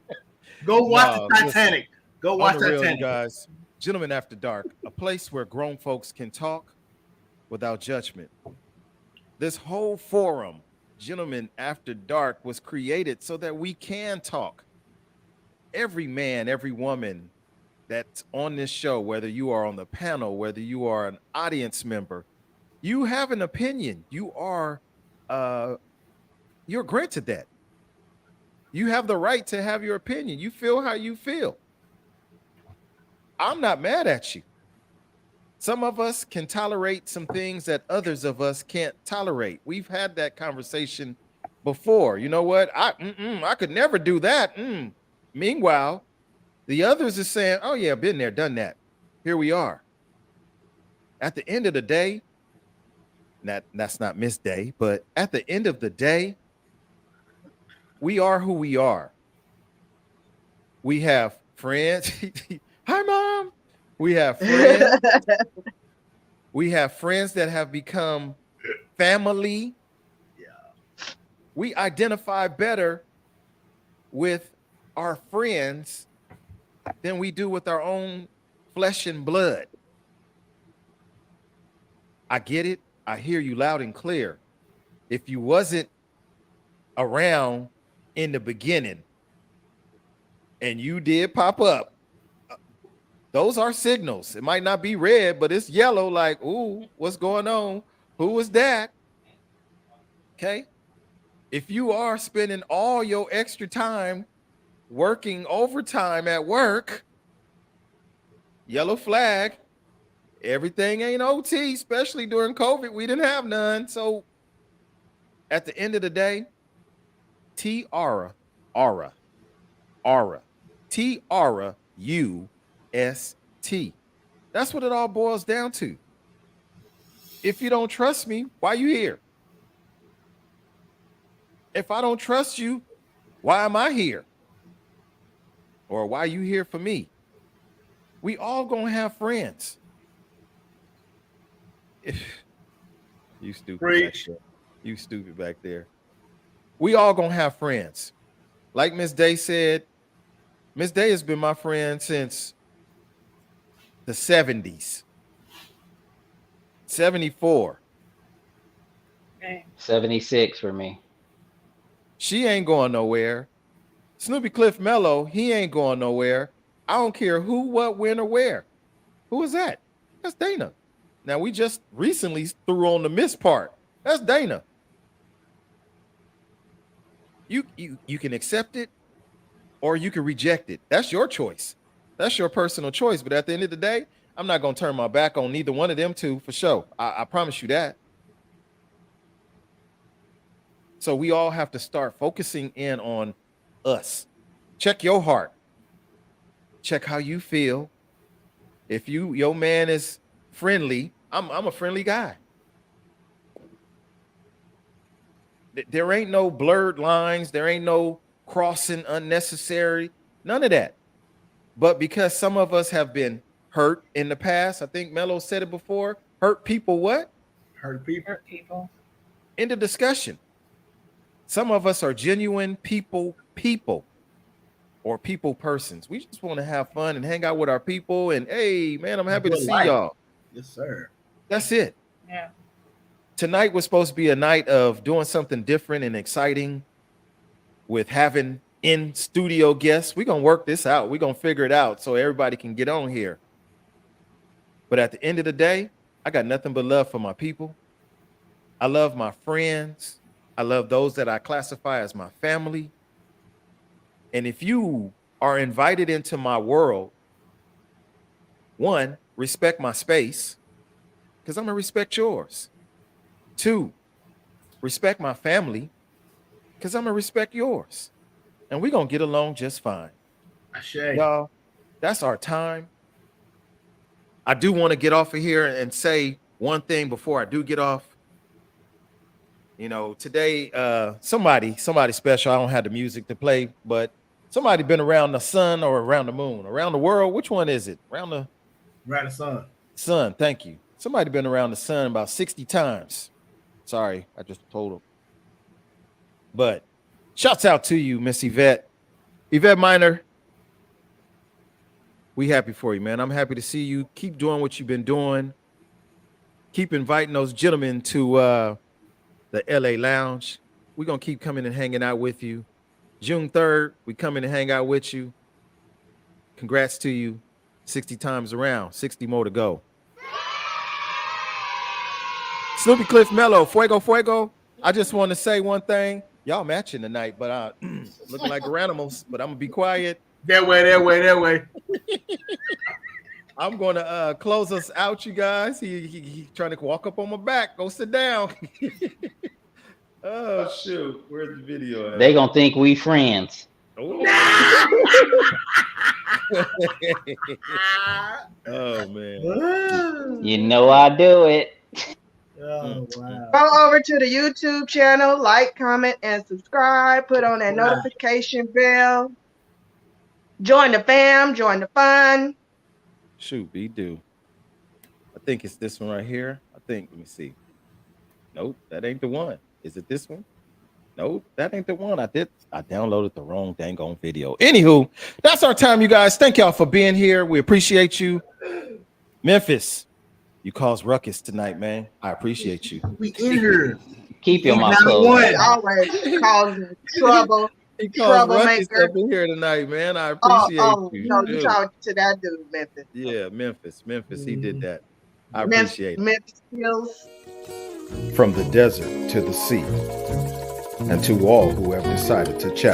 Go watch the Titanic. Go watch Titanic, guys. Gentlemen After Dark, a place where grown folks can talk without judgment. This whole forum, Gentlemen After Dark, was created so that we can talk. Every man, every woman that's on this show, whether you are on the panel, whether you are an audience member, you have an opinion. You're granted that. You have the right to have your opinion. You feel how you feel. I'm not mad at you. Some of us can tolerate some things that others of us can't tolerate. We've had that conversation before. You know what? I could never do that. Meanwhile, the others are saying, "Oh yeah, been there, done that. Here we are." At the end of the day, that's not Miss Day, but at the end of the day, we are who we are. We have friends. Hi, Mom. We have friends. We have friends that have become family. Yeah. We identify better with our friends than we do with our own flesh and blood. I get it. I hear you loud and clear. If you wasn't around in the beginning and you did pop up, those are signals. It might not be red, but it's yellow, like, ooh, what's going on? Who was that? Okay. If you are spending all your extra time working overtime at work, yellow flag. Everything ain't OT, especially during COVID. We didn't have none. So at the end of the day, T-Aura, T-R-U-S-T. That's what it all boils down to. If you don't trust me, why you here? If I don't trust you, why am I here? Or why you here for me? We all gonna have friends. You stupid back there. You stupid back there. We all gonna have friends. Like Miss Day said, Miss Day has been my friend since the 70s. 74. Okay. 76 for me. She ain't going nowhere. Snoopy Cliff Mello, he ain't going nowhere. I don't care who, what, when, or where. Who is that? That's Dana. Now, we just recently threw on the miss part. That's Dana. You can accept it or you can reject it. That's your choice. That's your personal choice. But at the end of the day, I'm not going to turn my back on neither one of them two for sure. I promise you that. So we all have to start focusing in on us. Check your heart. Check how you feel. If your man is friendly, I'm a friendly guy. There ain't no blurred lines. There ain't no crossing unnecessary. None of that. But because some of us have been hurt in the past, I think Mello said it before, hurt people what? Hurt people. Hurt people. End of discussion. Some of us are genuine people or people persons. We just want to have fun and hang out with our people. And hey, man, I'm happy to see y'all. Yes, sir. That's it. Yeah. Tonight was supposed to be a night of doing something different and exciting with having in studio guests. We're going to work this out. We're going to figure it out so everybody can get on here. But at the end of the day, I got nothing but love for my people. I love my friends. I love those that I classify as my family. And if you are invited into my world, one, respect my space, because I'm going to respect yours. Two, respect my family, because I'm going to respect yours. And we're going to get along just fine. Y'all, that's our time. I do want to get off of here and say one thing before I do get off. You know, today, somebody special, I don't have the music to play, but somebody been around the sun or around the moon, around the world. Which one is it? Around the sun. Sun, thank you. Somebody been around the sun about 60 times. Sorry, I just told him. But shouts out to you, Miss Yvette. Yvette Minor, we happy for you, man. I'm happy to see you. Keep doing what you've been doing. Keep inviting those gentlemen to the LA Lounge. We're going to keep coming and hanging out with you. June 3rd, we come in and hang out with you. Congrats to you. 60 times around, 60 more to go. Snoopy Cliff Mello, Fuego. I just want to say one thing. Y'all matching tonight, but looking like animals, but I'm going to be quiet. That way. I'm going to close us out, you guys. He trying to walk up on my back. Go sit down. Oh shoot, where's the video at? They gonna think we friends. Oh, oh man. You know I do it. Oh wow. Go over to the YouTube channel, like, comment, and subscribe. Put on that notification bell. Join the fam, join the fun. Shoot, be do. I think it's this one right here. Let me see. Nope, that ain't the one. Is it this one? Nope, that ain't the one. I downloaded the wrong dang on video. Anywho, that's our time, you guys. Thank y'all for being here. We appreciate you. Memphis, you caused ruckus tonight, man. I appreciate you. We in here. Keep your mouth Not closed. one. Always causing trouble. He caused ruckus Troublemaker. up in here tonight, man. I appreciate you. No, you Dude. talking to that dude, Memphis. Yeah, Memphis, he did that. I appreciate it. Memphis skills. From the desert to the sea, and to all who have decided to challenge.